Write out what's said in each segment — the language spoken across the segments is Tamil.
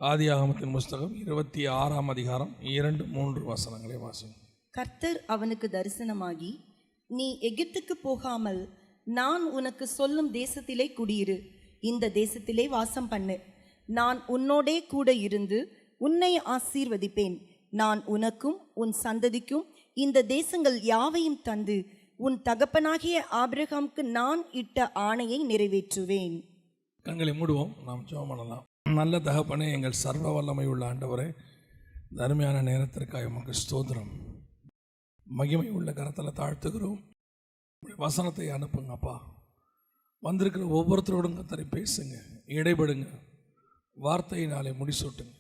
ஆதியாகமத்தின் புஸ்தகம் 26ஆம் அதிகாரம் 2-3 வசனங்களை வாசிங்க. கர்த்தர் அவனுக்கு தரிசனமாகி, நீ எகிப்துக்கு போகாமல் நான் உனக்கு சொல்லும் தேசத்திலே குடியிரு, இந்த தேசத்திலே வாசம் பண்ணு. நான் உன்னோடே கூட இருந்து உன்னை ஆசீர்வதிப்பேன். நான் உனக்கும் உன் சந்ததிக்கும் இந்த தேசங்கள் யாவையும் தந்து உன் தகப்பனாகிய ஆபிரகாமுக்கு நான் இட்ட ஆணையை நிறைவேற்றுவேன். கண்களை மூடுவோம், நாம் ஜெபம் பண்ணலாம். நல்ல தகப்பனே, எங்கள் சர்வ வல்லமை உள்ள ஆண்டவரே, அருமையான நேரத்திற்காக உமக்கு ஸ்தோத்திரம். மகிமை உள்ள கரத்தில் தாழ்த்துகிறோம். வசனத்தை அனுப்புங்கப்பா. வந்திருக்கிற ஒவ்வொருத்தரோடும் கர்த்தரை பேசுங்க, இடைபடுங்க, வார்த்தையினாலே முடிசூட்டுங்க.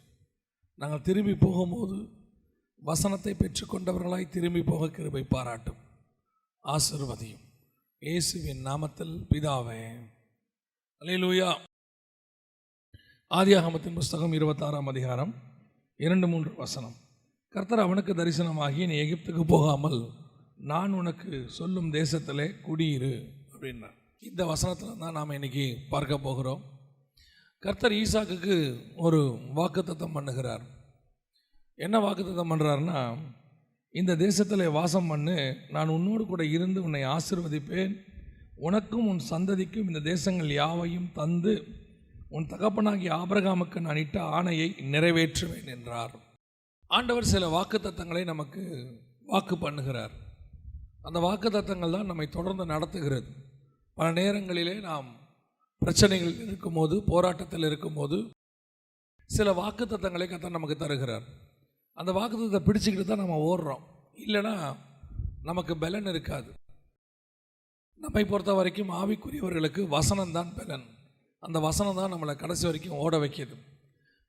நாங்கள் திரும்பி போகும்போது வசனத்தை பெற்றுக்கொண்டவர்களாய் திரும்பி போக கிருபை பாராட்டும், ஆசீர்வதியும். இயேசுவின் நாமத்தில் பிதாவே, அல்லேலூயா. ஆதியாகமத்தின் புஸ்தகம் 26ஆம் அதிகாரம் 2-3 வசனம். கர்த்தர் அவனுக்கு தரிசனமாகி, நீ எகிப்துக்கு போகாமல் நான் உனக்கு சொல்லும் தேசத்திலே குடியிரு அப்படின்னார். இந்த வசனத்தில் தான் நாம் இன்னைக்கு பார்க்க போகிறோம். கர்த்தர் ஈசாக்குக்கு ஒரு வாக்குத்தத்தம் பண்ணுகிறார். என்ன வாக்குத்தத்தம் பண்ணுறாருன்னா, இந்த தேசத்தில் வாசம் பண்ணு, நான் உன்னோடு கூட இருந்து உன்னை ஆசீர்வதிப்பேன், உனக்கும் உன் சந்ததிக்கும் இந்த தேசங்கள் யாவையும் தந்து உன் தகப்பனாகிய ஆபிரகாமுக்கு நான் இட்ட ஆணையை நிறைவேற்றுவேன் என்றார். ஆண்டவர் சில வாக்குத்தத்தங்களை நமக்கு வாக்கு பண்ணுகிறார். அந்த வாக்குத்தத்தங்கள் தான் நம்மை தொடர்ந்து நடத்துகிறது. பல நேரங்களிலே நாம் பிரச்சனைகள் இருக்கும்போது, போராட்டத்தில் இருக்கும்போது சில வாக்குத்தத்தங்களை கர்த்தர் நமக்கு தருகிறார். அந்த வாக்குத்தத்தை பிடிச்சிக்கிட்டு தான் நம்ம ஓடுறோம். இல்லைன்னா நமக்கு பலன் இருக்காது. நம்மை பொறுத்த வரைக்கும் ஆவிக்குரியவர்களுக்கு வசனம்தான் பலன். அந்த வசனம் தான் நம்மளை கடைசி வரைக்கும் ஓட வைக்கிது.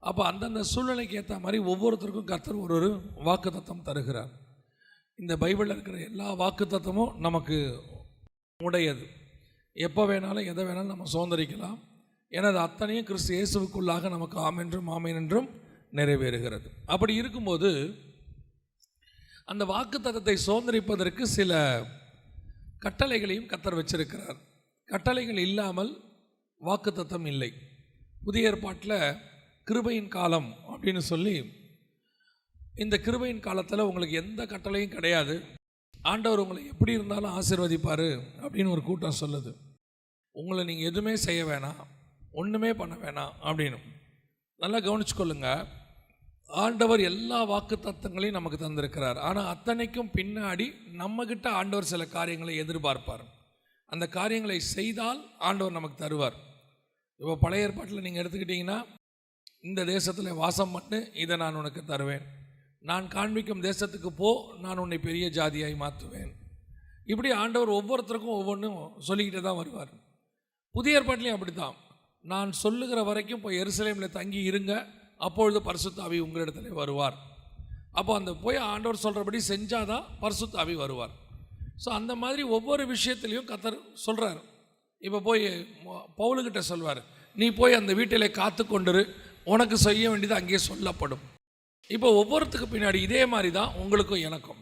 அப்போ அந்தந்த சூழ்நிலைக்கு ஏற்ற மாதிரி ஒவ்வொருத்தருக்கும் கர்த்தர் ஒரு வாக்குத்தத்தம் தருகிறார். இந்த பைபிளில் இருக்கிற எல்லா வாக்குத்தத்தமும் நமக்கு உடையது. எப்போ வேணாலும் எதை வேணாலும் நம்ம சுதந்திரிக்கலாம். ஏன்னா அது அத்தனையும் கிறிஸ்து இயேசுவுக்குள்ளாக நமக்கு ஆமென்றும் ஆமென் என்றும் நிறைவேறுகிறது. அப்படி இருக்கும்போது அந்த வாக்குத்தத்தத்தை சுதந்திரிப்பதற்கு சில கட்டளைகளையும் கர்த்தர் வச்சிருக்கிறார். கட்டளைகள் இல்லாமல் வாக்குத்தத்தம் இல்லை. புதிய ஏற்பாட்டில் கிருபையின் காலம் அப்படின்னு சொல்லி, இந்த கிருபையின் காலத்தில் உங்களுக்கு எந்த கட்டளையும் கிடையாது, ஆண்டவர் உங்களை எப்படி இருந்தாலும் ஆசீர்வதிப்பார் அப்படின்னு ஒரு கூட்டம் சொல்லுது. உங்களை நீங்கள் எதுவுமே செய்ய வேணாம், ஒன்றுமே பண்ண வேணாம் அப்படின்னு. நல்லா கவனிச்சுக்கொள்ளுங்க. ஆண்டவர் எல்லா வாக்குத்தத்தங்களையும் நமக்கு தந்திருக்கிறார். ஆனால் அத்தனைக்கும் பின்னாடி நம்மக்கிட்ட ஆண்டவர் சில காரியங்களை எதிர்பார்ப்பார். அந்த காரியங்களை செய்தால் ஆண்டவர் நமக்கு தருவார். இப்போ பழைய ஏற்பாட்டில் நீங்கள் எடுத்துக்கிட்டிங்கன்னா, இந்த தேசத்தில் வாசம் பண்ணு, இதை நான் உனக்கு தருவேன், நான் காண்பிக்கும் தேசத்துக்கு போ, நான் உன்னை பெரிய ஜாதியாய் மாற்றுவேன். இப்படி ஆண்டவர் ஒவ்வொருத்தருக்கும் ஒவ்வொன்றும் சொல்லிக்கிட்டே தான் வருவார். புதிய ஏற்பாட்டிலையும் அப்படி தான். நான் சொல்லுகிற வரைக்கும் இப்போ எருசலேமில் தங்கி இருங்க, அப்பொழுது பரிசுத்த ஆவி உங்களிடத்துல வருவார். அப்போ அந்த போய் ஆண்டவர் சொல்கிறபடி செஞ்சாதான் பரிசுத்த ஆவி வருவார். ஸோ அந்த மாதிரி ஒவ்வொரு விஷயத்துலையும் கர்த்தர் சொல்கிறார். இப்போ போய் பவுலுக்கிட்ட சொல்வார், நீ போய் அந்த வீட்டிலே காத்து கொண்டிரு, உனக்கு செய்ய வேண்டியது அங்கேயே சொல்லப்படும். இப்போ ஒவ்வொருத்துக்கு பின்னாடி இதே மாதிரி தான் உங்களுக்கும் எனக்கும்.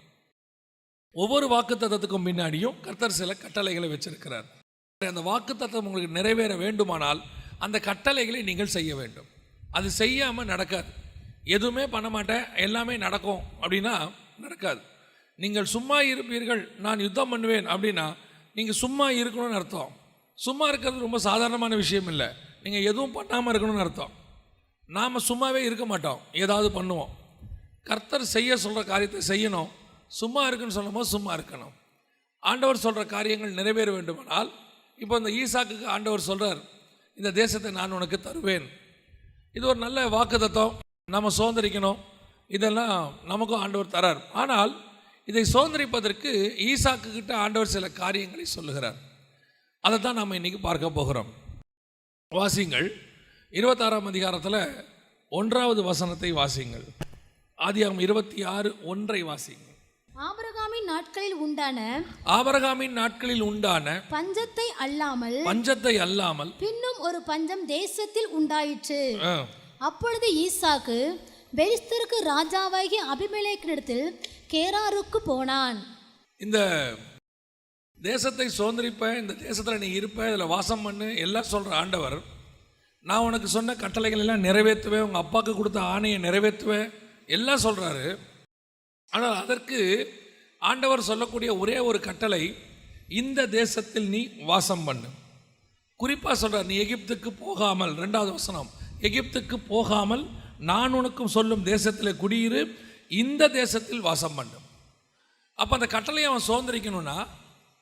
ஒவ்வொரு வாக்குத்தத்தத்துக்கும் பின்னாடியும் கர்த்தர் சில கட்டளைகளை வச்சிருக்கிறார். அந்த வாக்குத்தத்தம் உங்களுக்கு நிறைவேற வேண்டுமானால் அந்த கட்டளைகளை நீங்கள் செய்ய வேண்டும். அது செய்யாமல் நடக்காது. எதுவுமே பண்ண மாட்டேன், எல்லாமே நடக்கும் அப்படின்னா நடக்காது. நீங்கள் சும்மா இருப்பீர்கள், நான் யுத்தம் பண்ணுவேன் அப்படின்னா நீங்கள் சும்மா இருக்கணும்னு அர்த்தம். சும்மா இருக்கிறது ரொம்ப சாதாரணமான விஷயம் இல்லை. நீங்கள் எதுவும் பண்ணாமல் இருக்கணும்னு அர்த்தம். நாம் சும்மாவே இருக்க மாட்டோம், ஏதாவது பண்ணுவோம். கர்த்தர் செய்ய சொல்கிற காரியத்தை செய்யணும். சும்மா இருக்குன்னு சொல்லும்போது சும்மா இருக்கணும். ஆண்டவர் சொல்கிற காரியங்கள் நிறைவேற வேண்டுமானால், இப்போ இந்த ஈசாக்குக்கு ஆண்டவர் சொல்கிறார், இந்த தேசத்தை நான் உனக்கு தருவேன். இது ஒரு நல்ல வாக்குத்தத்தம், நம்ம சுதந்திரிக்கணும். இதெல்லாம் நமக்கும் ஆண்டவர் தரார். ஆனால் இதை சுதந்திரிப்பதற்கு ஈசாக்கு கிட்ட ஆண்டவர் சில காரியங்களை சொல்லுகிறார். அதை தான் நாம் இன்றைக்கி பார்க்க போகிறோம். வாசிங்கள், 26ஆம் அதிகாரத்தில் 1வது வசனத்தை வாசிங்கள். ஆதியாகமம் 26:1 வாசிங்கள். ஆபிரகாமின் நாட்களில் உண்டான பஞ்சத்தை அல்லாமல் பின்னும் ஒரு பஞ்சம் தேசத்தில் உண்டாயிற்று. அப்பொழுது ஈசாக்கு பெலிஸ்தருக்கு ராஜாவாகிய அபிமெலேக்கினிடத்தில் கேராருக்கு போனான். இந்த தேசத்தை சுதந்திரிப்ப, இந்த தேசத்தில் நீ இருப்ப, இதில் வாசம் பண்ணு எல்லாம் சொல்கிற ஆண்டவர் நான் உனக்கு சொன்ன கட்டளைகள் எல்லாம் நிறைவேற்றுவேன், உங்கள் அப்பாவுக்கு கொடுத்த ஆணையை நிறைவேற்றுவேன் எல்லாம் சொல்கிறாரு. ஆனால் அதற்கு ஆண்டவர் சொல்லக்கூடிய ஒரே ஒரு கட்டளை, இந்த தேசத்தில் நீ வாசம் பண்ணு. குறிப்பாக சொல்கிறார், நீ எகிப்துக்கு போகாமல், 2வது வசனம், எகிப்துக்கு போகாமல் நான் உனக்கும் சொல்லும் தேசத்தில் குடியிரு, இந்த தேசத்தில் வாசம் பண்ணு. அப்போ அந்த கட்டளையை அவன் சுதந்திரிக்கணும்னா,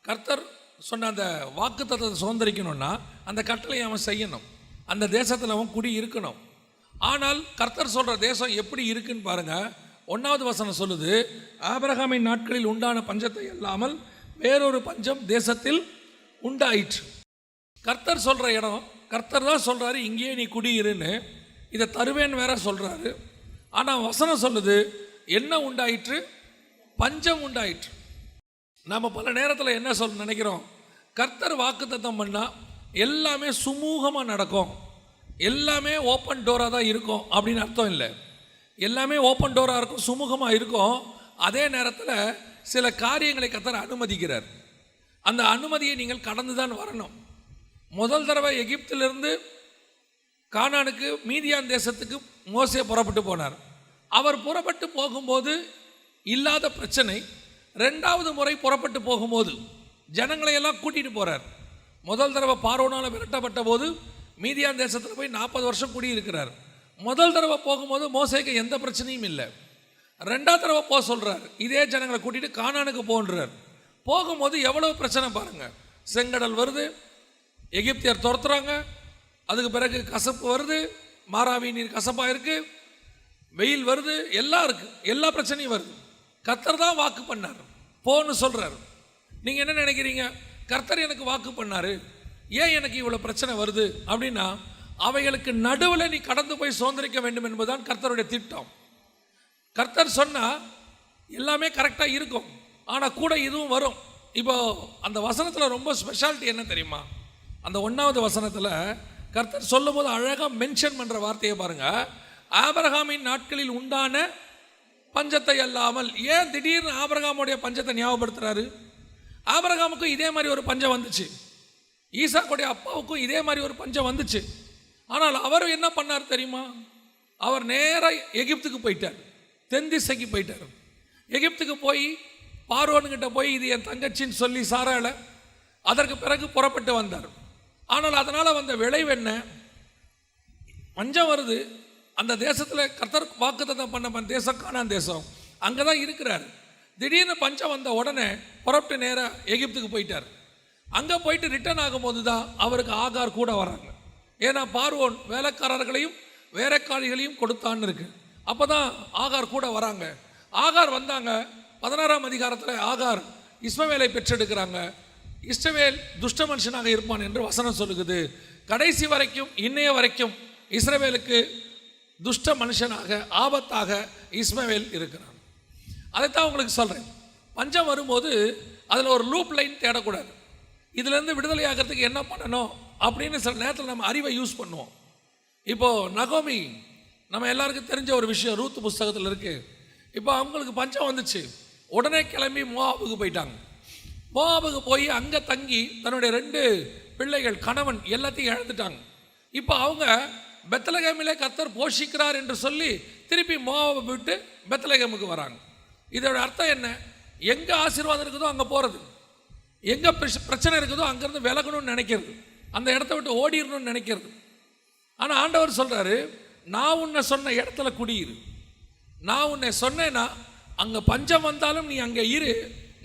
கர்த்தர் சொன்ன அந்த வாக்குத்தத்தத்தை சுதந்திரிக்கணும்னா அந்த கட்டளையை அவன் செய்யணும், அந்த தேசத்தில் அவன் குடி இருக்கணும். ஆனால் கர்த்தர் சொல்கிற தேசம் எப்படி இருக்குன்னு பாருங்கள். 1வது வசனம் சொல்லுது, ஆபிரகாமின் நாட்களில் உண்டான பஞ்சத்தை அல்லாமல் வேறொரு பஞ்சம் தேசத்தில் உண்டாயிற்று. கர்த்தர் சொல்கிற இடம், கர்த்தர் தான் சொல்கிறாரு இங்கேயே நீ குடியிருன்னு, இதை தருவேன்னு வேற சொல்கிறாரு. ஆனால் வசனம் சொல்லுது என்ன உண்டாயிற்று? பஞ்சம் உண்டாயிற்று. நாம் பல நேரத்தில் என்ன சொல்ல நினைக்கிறோம், கர்த்தர் வாக்குத்தத்தம் பண்ணால் எல்லாமே சுமூகமாக நடக்கும், எல்லாமே ஓப்பன் டோராக தான் இருக்கும் அப்படின்னு அர்த்தம் இல்லை. எல்லாமே ஓப்பன் டோராக இருக்கும், சுமூகமாக இருக்கும். அதே நேரத்தில் சில காரியங்களை கர்த்தர் அனுமதிக்கிறார். அந்த அனுமதியை நீங்கள் கடந்து தான் வரணும். முதல் தடவை எகிப்திலிருந்து கானானுக்கு, மீதியான் தேசத்துக்கு மோசே புறப்பட்டு போனார். அவர் புறப்பட்டு போகும்போது இல்லாத பிரச்சனை 2வது முறை புறப்பட்டு போகும்போது ஜனங்களை எல்லாம் கூட்டிகிட்டு போகிறார். முதல் தடவை பார்வோனால் விரட்டப்பட்ட போது மீதியான் தேசத்தில் போய் 40 வருஷம் குடியிருக்கிறார். முதல் தடவை போகும்போது மோசேக்கு எந்த பிரச்சனையும் இல்லை. 2வது தடவை போக சொல்கிறார், இதே ஜனங்களை கூட்டிகிட்டு கானானுக்கு போன்றார். போகும்போது எவ்வளோ பிரச்சனை பாருங்கள். செங்கடல் வருது, எகிப்தியர் துரத்துறாங்க, அதுக்கு பிறகு கசப்பு வருது, மாறாவி நீர் கசப்பாக இருக்குது, வெயில் வருது, எல்லாம் இருக்குது, எல்லா பிரச்சனையும் வருது. கர்த்தர் தான் வாக்கு பண்ணார், போன்னு சொல்கிறார். நீங்கள் என்ன நினைக்கிறீங்க, கர்த்தர் எனக்கு வாக்கு பண்ணார், ஏன் எனக்கு இவ்வளோ பிரச்சனை வருது அப்படின்னா, அவைகளுக்கு நடுவில் நீ கடந்து போய் சுதந்திரிக்க வேண்டும் என்பதுதான் கர்த்தருடைய திட்டம். கர்த்தர் சொன்னால் எல்லாமே கரெக்டாக இருக்கும், ஆனால் கூட இதுவும் வரும். இப்போ அந்த வசனத்தில் ரொம்ப ஸ்பெஷாலிட்டி என்ன தெரியுமா, அந்த 1வது வசனத்தில் கர்த்தர் சொல்லும் போது அழகாக மென்ஷன் பண்ணுற வார்த்தையை பாருங்கள். ஆபிரகாமின் நாட்களில் உண்டான பஞ்சத்தை அல்லாமல். ஏன் திடீர்னு ஆபிரகாமுடைய பஞ்சத்தை ஞாபகப்படுத்துறாரு? ஆபிரகாமுக்கும் இதே மாதிரி ஒரு பஞ்சம் வந்துச்சு, ஈசாக்குடைய அப்பாவுக்கும் இதே மாதிரி ஒரு பஞ்சம் வந்துச்சு. ஆனால் அவர் என்ன பண்ணார் தெரியுமா, அவர் நேராக எகிப்துக்கு போயிட்டார், தென் திசைக்கு போயிட்டார். எகிப்துக்கு போய் பார்வோன்கிட்ட போய் இது என் தங்கச்சின்னு சொல்லி சாராள, அதற்கு பிறகு புறப்பட்டு வந்தார். ஆனால் அதனால் வந்த விளைவு என்ன, பஞ்சம் வருது. அந்த தேசத்தில் கர்த்தர் வாக்குத்தத்தம் பண்ண தேசம் கானான் தேசம், அங்கே தான் இருக்கிறார். திடீர்னு பஞ்சம் வந்த உடனே புறப்பட்டு நேராக எகிப்துக்கு போயிட்டார். அங்கே போயிட்டு ரிட்டர்ன் ஆகும்போது தான் அவருக்கு ஆகார் கூட வராங்க. ஏன்னா பார்வோன் வேலைக்காரர்களையும் வேலைக்காரிகளையும் கொடுத்தான்னு இருக்கு. அப்போ தான் ஆகார் கூட வராங்க. ஆகார் வந்தாங்க. 16ஆம் அதிகாரத்தில் ஆகார் இஸ்மவேலை பெற்றெடுக்கிறாங்க. இஸ்மவேல் துஷ்ட மனுஷனாக இருப்பான் என்று வசனம் சொல்லுகிறது. கடைசி வரைக்கும், இன்னைய வரைக்கும் இஸ்ரவேலுக்கு துஷ்ட மனுஷனாக, ஆபத்தாக இஸ்மவேல் இருக்கிறான். அதைத்தான் உங்களுக்கு சொல்கிறேன். பஞ்சம் வரும்போது அதில் ஒரு லூப் லைன் தேடக்கூடாது. இதுலேருந்து விடுதலை ஆகிறதுக்கு என்ன பண்ணணும் அப்படின்னு சில நேரத்தில் நம்ம அறிவை யூஸ் பண்ணுவோம். இப்போது நகோமி நம்ம எல்லாருக்கும் தெரிஞ்ச ஒரு விஷயம், ரூத் புஸ்தகத்தில் இருக்குது. இப்போ அவங்களுக்கு பஞ்சம் வந்துச்சு, உடனே கிளம்பி மோவாபுக்கு போயிட்டாங்க. மோவாபுக்கு போய் அங்கே தங்கி தன்னுடைய 2 பிள்ளைகள், கணவன் எல்லாத்தையும் இழந்துட்டாங்க. இப்போ அவங்க பெத்லகேமிலே கர்த்தர் போஷிக்கிறார் என்று சொல்லி திருப்பி மோவாபை விட்டு பெத்லகேமுக்கு வராங்க. இதோட அர்த்தம் என்ன, எங்கே ஆசீர்வாதம் இருக்குதோ அங்கே போகிறது, எங்கே பிரச்சனை இருக்குதோ அங்கேருந்து விலகணும்னு நினைக்கிறது, அந்த இடத்த விட்டு ஓடிடணும்னு நினைக்கிறது. ஆனால் ஆண்டவர் சொல்கிறாரு, நான் உன்னை சொன்ன இடத்துல குடியிரு. நான் உன்னை சொன்னேன்னா அங்கே பஞ்சம் வந்தாலும் நீ அங்கே இரு,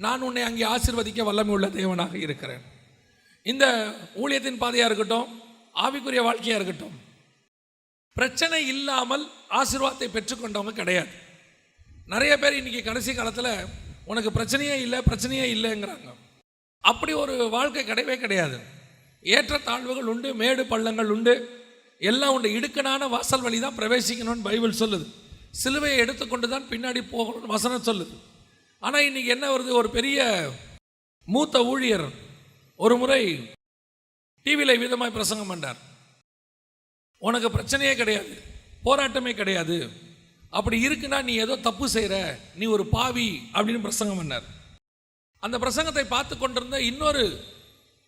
நான் உன்னை அங்கே ஆசீர்வதிக்க வல்லமை உள்ள தேவனாக இருக்கிறேன். இந்த ஊழியத்தின் பாதையாக இருக்கட்டும், ஆவிக்குரிய வாழ்க்கையாக இருக்கட்டும், பிரச்சனை இல்லாமல் ஆசீர்வாதத்தை பெற்றுக்கொண்டவங்க கிடையாது. நிறைய பேர் இன்றைக்கி கடைசி காலத்தில் உனக்கு பிரச்சனையே இல்லை, பிரச்சனையே இல்லைங்கிறாங்க. அப்படி ஒரு வாழ்க்கை கிடையவே கிடையாது. ஏற்றத்தாழ்வுகள் உண்டு, மேடு பள்ளங்கள் உண்டு, எல்லாம் உண்டு. இடுக்கனான வாசல் வழி தான் பிரவேசிக்கணும்னு பைபிள் சொல்லுது. சிலுவையை எடுத்துக்கொண்டு தான் பின்னாடி போகணும்னு வசனம் சொல்லுது. ஆனால் இன்றைக்கி என்ன வருது, ஒரு பெரிய மூத்த ஊழியர் ஒரு முறை டிவியில் விதமாய் பிரசங்கம் பண்ணார். உனக்கு பிரச்சனையே கிடையாது, போராட்டமே கிடையாது, அப்படி இருக்குன்னா நீ ஏதோ தப்பு செய்கிற, நீ ஒரு பாவி அப்படின்னு பிரசங்கம் பண்ணார். அந்த பிரசங்கத்தை பார்த்து கொண்டிருந்த இன்னொரு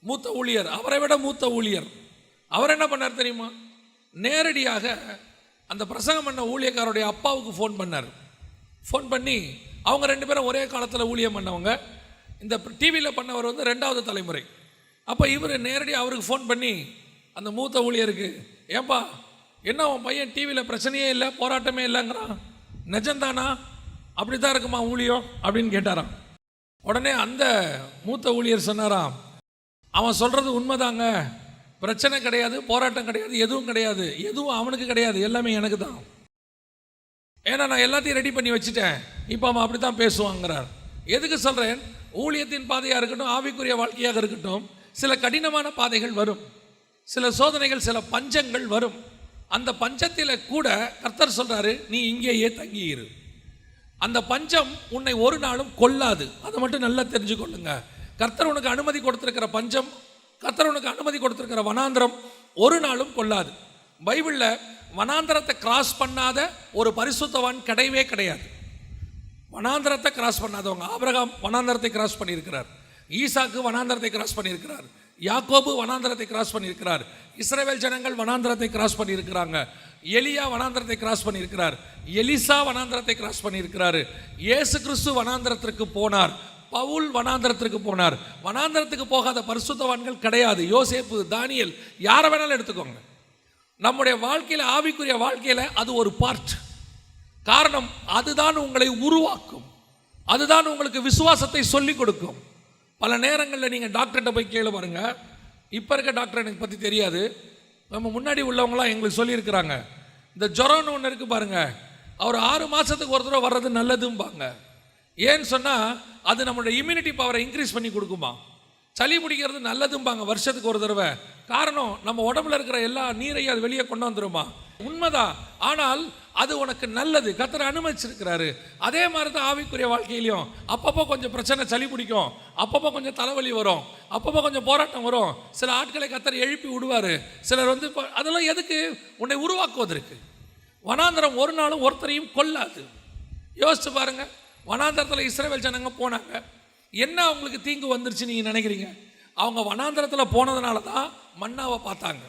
மூத்த ஊழியர், அவரை விட மூத்த ஊழியர், அவர் என்ன பண்ணார் தெரியுமா, நேரடியாக அந்த பிரசங்கம் பண்ண ஊழியக்காரருடைய அப்பாவுக்கு ஃபோன் பண்ணார். ஃபோன் பண்ணி அவங்க 2 பேரும் ஒரே காலத்தில் ஊழியம் பண்ணவங்க. இந்த டிவியில் பண்ணவர் வந்து 2வது தலைமுறை. அப்போ இவர் நேரடியாக அவருக்கு ஃபோன் பண்ணி அந்த மூத்த ஊழியருக்கு, ஏன்பா என்ன உன் பையன் டிவியில் பிரச்சனையே இல்லை, போராட்டமே இல்லைங்கிறான், நிஜம்தானா, அப்படி தான் இருக்குமா ஊழியம் அப்படின்னு கேட்டாராம். உடனே அந்த மூத்த ஊழியர் சொன்னாராம், அவன் சொல்கிறது உண்மைதாங்க, பிரச்சனை கிடையாது, போராட்டம் கிடையாது, எதுவும் கிடையாது, எதுவும் அவனுக்கு கிடையாது, எல்லாமே எனக்கு தான். ஏன்னா நான் எல்லாத்தையும் ரெடி பண்ணி வச்சுட்டேன், இப்போ அவன் அப்படி தான் பேசுவாங்கிறார். எதுக்கு சொல்கிறேன், ஊழியத்தின் பாதையாக இருக்கட்டும், ஆவிக்குரிய வாழ்க்கையாக இருக்கட்டும், சில கடினமான பாதைகள் வரும், சில சோதனைகள், சில பஞ்சங்கள் வரும். அந்த பஞ்சத்தில் கூட கர்த்தர் சொல்கிறாரு, நீ இங்கேயே தங்கியிரு. அந்த பஞ்சம் உன்னை ஒரு நாளும் கொல்லாது, அதை மட்டும் நல்லா தெரிஞ்சுக்கொள்ளுங்க. கர்த்தர் உனக்கு அனுமதி கொடுத்திருக்கிற பஞ்சம், கர்த்தர் உனக்கு அனுமதி கொடுத்திருக்கிற வனாந்திரம் ஒரு நாளும் கொல்லாது. பைபிளில் வனாந்திரத்தை கிராஸ் பண்ணாத ஒரு பரிசுத்தவான் கிடையவே கிடையாது. வனாந்திரத்தை கிராஸ் பண்ணாதவங்க, ஆபிரகாம் வனாந்திரத்தை கிராஸ் பண்ணியிருக்கிறார், ஈசாக்கு வனாந்திரத்தை கிராஸ் பண்ணியிருக்கிறார், யாக்கோபு வனாந்திரத்தை கிராஸ் பண்ணியிருக்கிறார், இஸ்ரவேல் ஜனங்கள் வனாந்திரத்தை கிராஸ் பண்ணியிருக்கிறாங்க, எலியா வனாந்திரத்தை கிராஸ் பண்ணியிருக்கிறார், எலிசா வனாந்திரத்தை கிராஸ் பண்ணியிருக்கிறாரு, இயேசு கிறிஸ்து வனாந்திரத்திற்கு போனார், பவுல் வனாந்திரத்திற்கு போனார். வனாந்திரத்துக்கு போகாத பரிசுத்தவான்கள் கிடையாது. யோசேப்பு, தானியேல், யாரை வேணாலும் எடுத்துக்கோங்க. நம்முடைய வாழ்க்கையில், ஆவிக்குரிய வாழ்க்கையில் அது ஒரு பார்ட். காரணம், அதுதான் உங்களை உருவாக்கும், அதுதான் உங்களுக்கு விசுவாசத்தை சொல்லிக் கொடுக்கும். பல நேரங்களில் நீங்கள் டாக்டர்கிட்ட போய் கேளு பாருங்க, இப்போ இருக்க டாக்டர் எனக்கு பற்றி தெரியாது, நம்ம முன்னாடி உள்ளவங்களாம் எங்களுக்கு சொல்லியிருக்கிறாங்க, இந்த ஜுரம்னு ஒன்று இருக்குது பாருங்க, அவர் 6 மாதத்துக்கு ஒரு தடவை வர்றது நல்லதும்பாங்க. ஏன்னு சொன்னால் அது நம்மளுடைய இம்யூனிட்டி பவரை இன்க்ரீஸ் பண்ணி கொடுக்குமா. சளி பிடிக்கிறது நல்லதும்பாங்க வருஷத்துக்கு ஒரு தடவை. காரணம், நம்ம உடம்புல இருக்கிற எல்லா நீரையும் அது வெளியே கொண்டு வந்துருமா. உண்மைதான், ஆனால் அது உனக்கு நல்லது, கர்த்தர் அனுமதிச்சிருக்கிறாரு. அதே மாதிரி தான் ஆவிக்குரிய வாழ்க்கையிலையும் அப்பப்போ கொஞ்சம் பிரச்சனை, சளி பிடிக்கும், அப்பப்போ கொஞ்சம் தலைவலி வரும், அப்பப்போ கொஞ்சம் போராட்டம் வரும். சில ஆட்களை கர்த்தர் எழுப்பி விடுவார். சிலர் வந்து அதெல்லாம் எதுக்கு, உன்னை உருவாக்குவதற்கு. வனாந்திரம் ஒரு நாளும் ஒருத்தரையும் கொல்லாது. யோசிச்சு பாருங்க, வனாந்திரத்தில் இஸ்ரவேல் ஜனங்க போனாங்க, என்ன அவங்களுக்கு தீங்கு வந்துருச்சு நீங்கள் நினைக்கிறீங்க? அவங்க வனாந்திரத்தில் போனதுனால தான் மன்னாவை பார்த்தாங்க,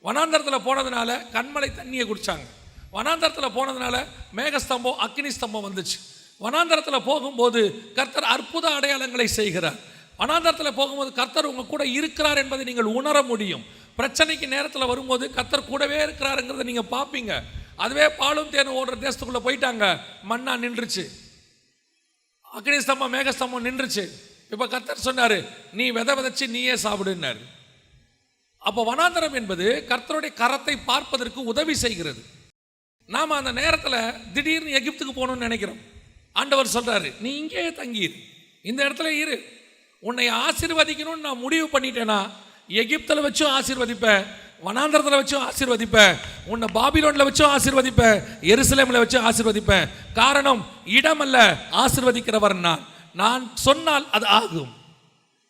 வனாந்திரத்தில் போனதுனால கண்மலை தண்ணியை குடித்தாங்க, வனாந்திரத்தில் போனதுனால மேகஸ்தம்பம், அக்னி ஸ்தம்பம் வந்துச்சு. வனாந்திரத்தில் போகும்போது கர்த்தர் அற்புத அடையாளங்களை செய்கிறார். வனாந்திரத்தில் போகும்போது கர்த்தர் உங்கள் கூட இருக்கிறார் என்பதை நீங்கள் உணர முடியும். பிரச்சனைக்கு நேரத்தில் வரும்போது கர்த்தர் கூடவே இருக்கிறாருங்கிறத நீங்கள் பார்ப்பீங்க. அதுவே பாலும் தேனும் ஓடுற தேசத்துக்குள்ளே போயிட்டாங்க, மன்னா நின்றுச்சு, அக்னி ஸ்தம்பம், மேகஸ்தம்பம் நின்றுச்சு. இப்போ கர்த்தர் சொன்னார், நீ விதைச்சு நீயே சாப்பிடுன்னாரு. அப்போ வனாந்தரம் என்பது கர்த்தருடைய கரத்தை பார்ப்பதற்கு உதவி செய்கிறது. நாம் அந்த நேரத்தில் திடீர்னு எகிப்துக்கு போகணும்னு நினைக்கிறோம். ஆண்டவர் சொல்கிறாரு, நீ இங்கேயே தங்கியிரு, இந்த இடத்துல இரு. உன்னை ஆசீர்வதிக்கணும்னு நான் முடிவு பண்ணிட்டேன்னா எகிப்தில் வச்சும் ஆசீர்வதிப்பேன், வனாந்திரத்தில் வச்சும் ஆசீர்வதிப்பேன், உன்னை பாபிலோனில் வச்சும் ஆசீர்வதிப்பேன், எருசலேமில் வச்சும் ஆசீர்வதிப்பேன். காரணம், இடமல்ல, ஆசீர்வதிக்கிறவர் நான் சொன்னால் அது ஆகும்.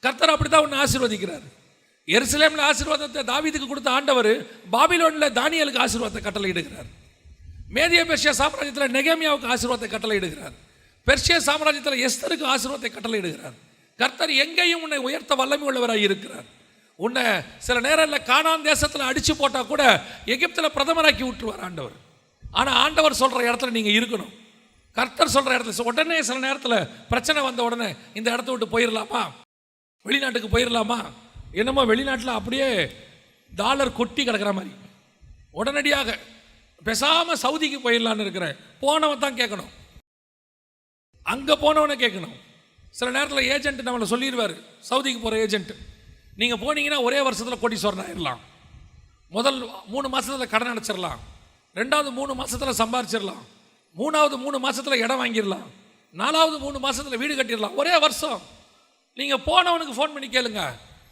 கர்த்தர் அப்படி தான் உன்னை ஆசீர்வதிக்கிறார். எருசலேமில் ஆசீர்வாதத்தை தாவீதுக்கு கொடுத்த ஆண்டவர் பாபிலோனில் தானியேலுக்கு ஆசீர்வாதத்தை கட்டளையிடுகிறார். மேதிய பெர்ஷியா சாம்ராஜ்யத்தில் நெகேமியாவுக்கு ஆசீர்வாதத்தை கட்டளையிடுகிறார். பெர்ஷியா சாம்ராஜ்யத்தில் எஸ்தருக்கு ஆசீர்வாதத்தை கட்டளையிடுகிறார். கர்த்தர் எங்கேயும் உன்னை உயர்த்த வல்லமை உள்ளவராக இருக்கிறார். உன்னை சில நேரத்தில் கானான் தேசத்தில் அடித்து போட்டால் கூட எகிப்தில் பிரதமராக்கி விட்டுருவார் ஆண்டவர். ஆனால் ஆண்டவர் சொல்கிற இடத்துல நீங்கள் இருக்கணும். கர்த்தர் சொல்கிற இடத்துல உடனே சில நேரத்தில் பிரச்சனை வந்த உடனே இந்த இடத்த விட்டு போயிடலாமா, வெளிநாட்டுக்கு போயிடலாமா, என்னமோ வெளிநாட்டில் அப்படியே டாலர் கொட்டி கிடக்கிற மாதிரி உடனடியாக பேசாமல் சவுதிக்கு போயிடலான்னு இருக்கிறேன். போனவன் தான் கேட்கணும், அங்கே போனவனை கேட்கணும். சில நேரத்தில் ஏஜென்ட் நம்மளை சொல்லிடுவார், சவுதிக்கு போகிற ஏஜென்ட், நீங்கள் போனீங்கன்னா ஒரே வருஷத்தில் கோடீஸ்வரன் ஆயிடலாம், முதல் 3 மாதத்தில் கடன் அடைச்சிடலாம், 2வது 3 மாதத்தில் சம்பாரிச்சிடலாம், 3வது 3 மாதத்தில் இடம் வாங்கிடலாம், 4வது 3 மாதத்தில் வீடு கட்டிடலாம், ஒரே வருஷம். நீங்கள் போனவனுக்கு ஃபோன் பண்ணி கேளுங்க,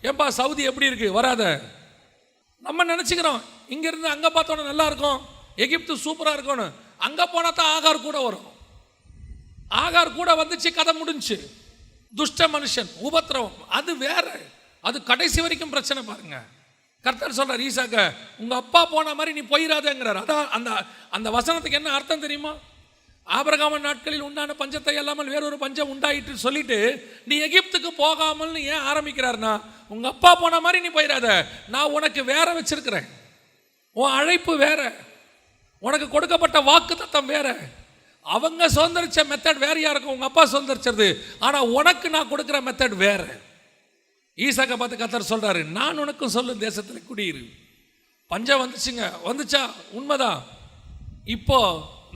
ஏன்பா சவுதி எப்படி இருக்குது, வராத. நம்ம நினச்சிக்கிறோம் இங்கேருந்து அங்கே பார்த்தோன்னா நல்லா இருக்கும், எகிப்து சூப்பராக இருக்கணும், அங்கே போனால் தான் ஆகார் கூட வரும். ஆகார் கூட வந்துச்சு, கதை முடிஞ்சு. துஷ்ட மனுஷன், உபத்திரவம், அது வேற, அது கடைசி வரைக்கும் பிரச்சனை. பாருங்க, கர்த்தர் சொல்றார் ஈசாக்க, உங்க அப்பா போன மாதிரி நீ போயிடாதேங்கிறார். அதான் அந்த வசனத்துக்கு என்ன அர்த்தம் தெரியுமா? ஆபிரகாம் நாட்களில் உண்டான பஞ்சத்தை இல்லாமல் வேறொரு பஞ்சம் உண்டாயிட்டு சொல்லிட்டு நீ எகிப்துக்கு போகாமல்னு ஏன் ஆரம்பிக்கிறார்னா, உங்க அப்பா போன மாதிரி நீ போயிடாத, நான் உனக்கு வேற வச்சிருக்கிறேன். உன் அழைப்பு வேற, உனக்கு கொடுக்கப்பட்ட வாக்குத்தத்தம் வேற. அவங்க சுதந்திரிச்ச மெத்தட் வேறையா இருக்கும், உங்க அப்பா சுதந்திரிச்சது. ஆனா உனக்கு நான் கொடுக்கிற மெத்தட் வேற. ஈசாக்கை பார்த்து கர்த்தர் சொல்றாரு, நான் உனக்கும் சொல்லும் தேசத்தில் குடியிரு. பஞ்சம் வந்துச்சுங்க, வந்துச்சா? உண்மைதான். இப்போ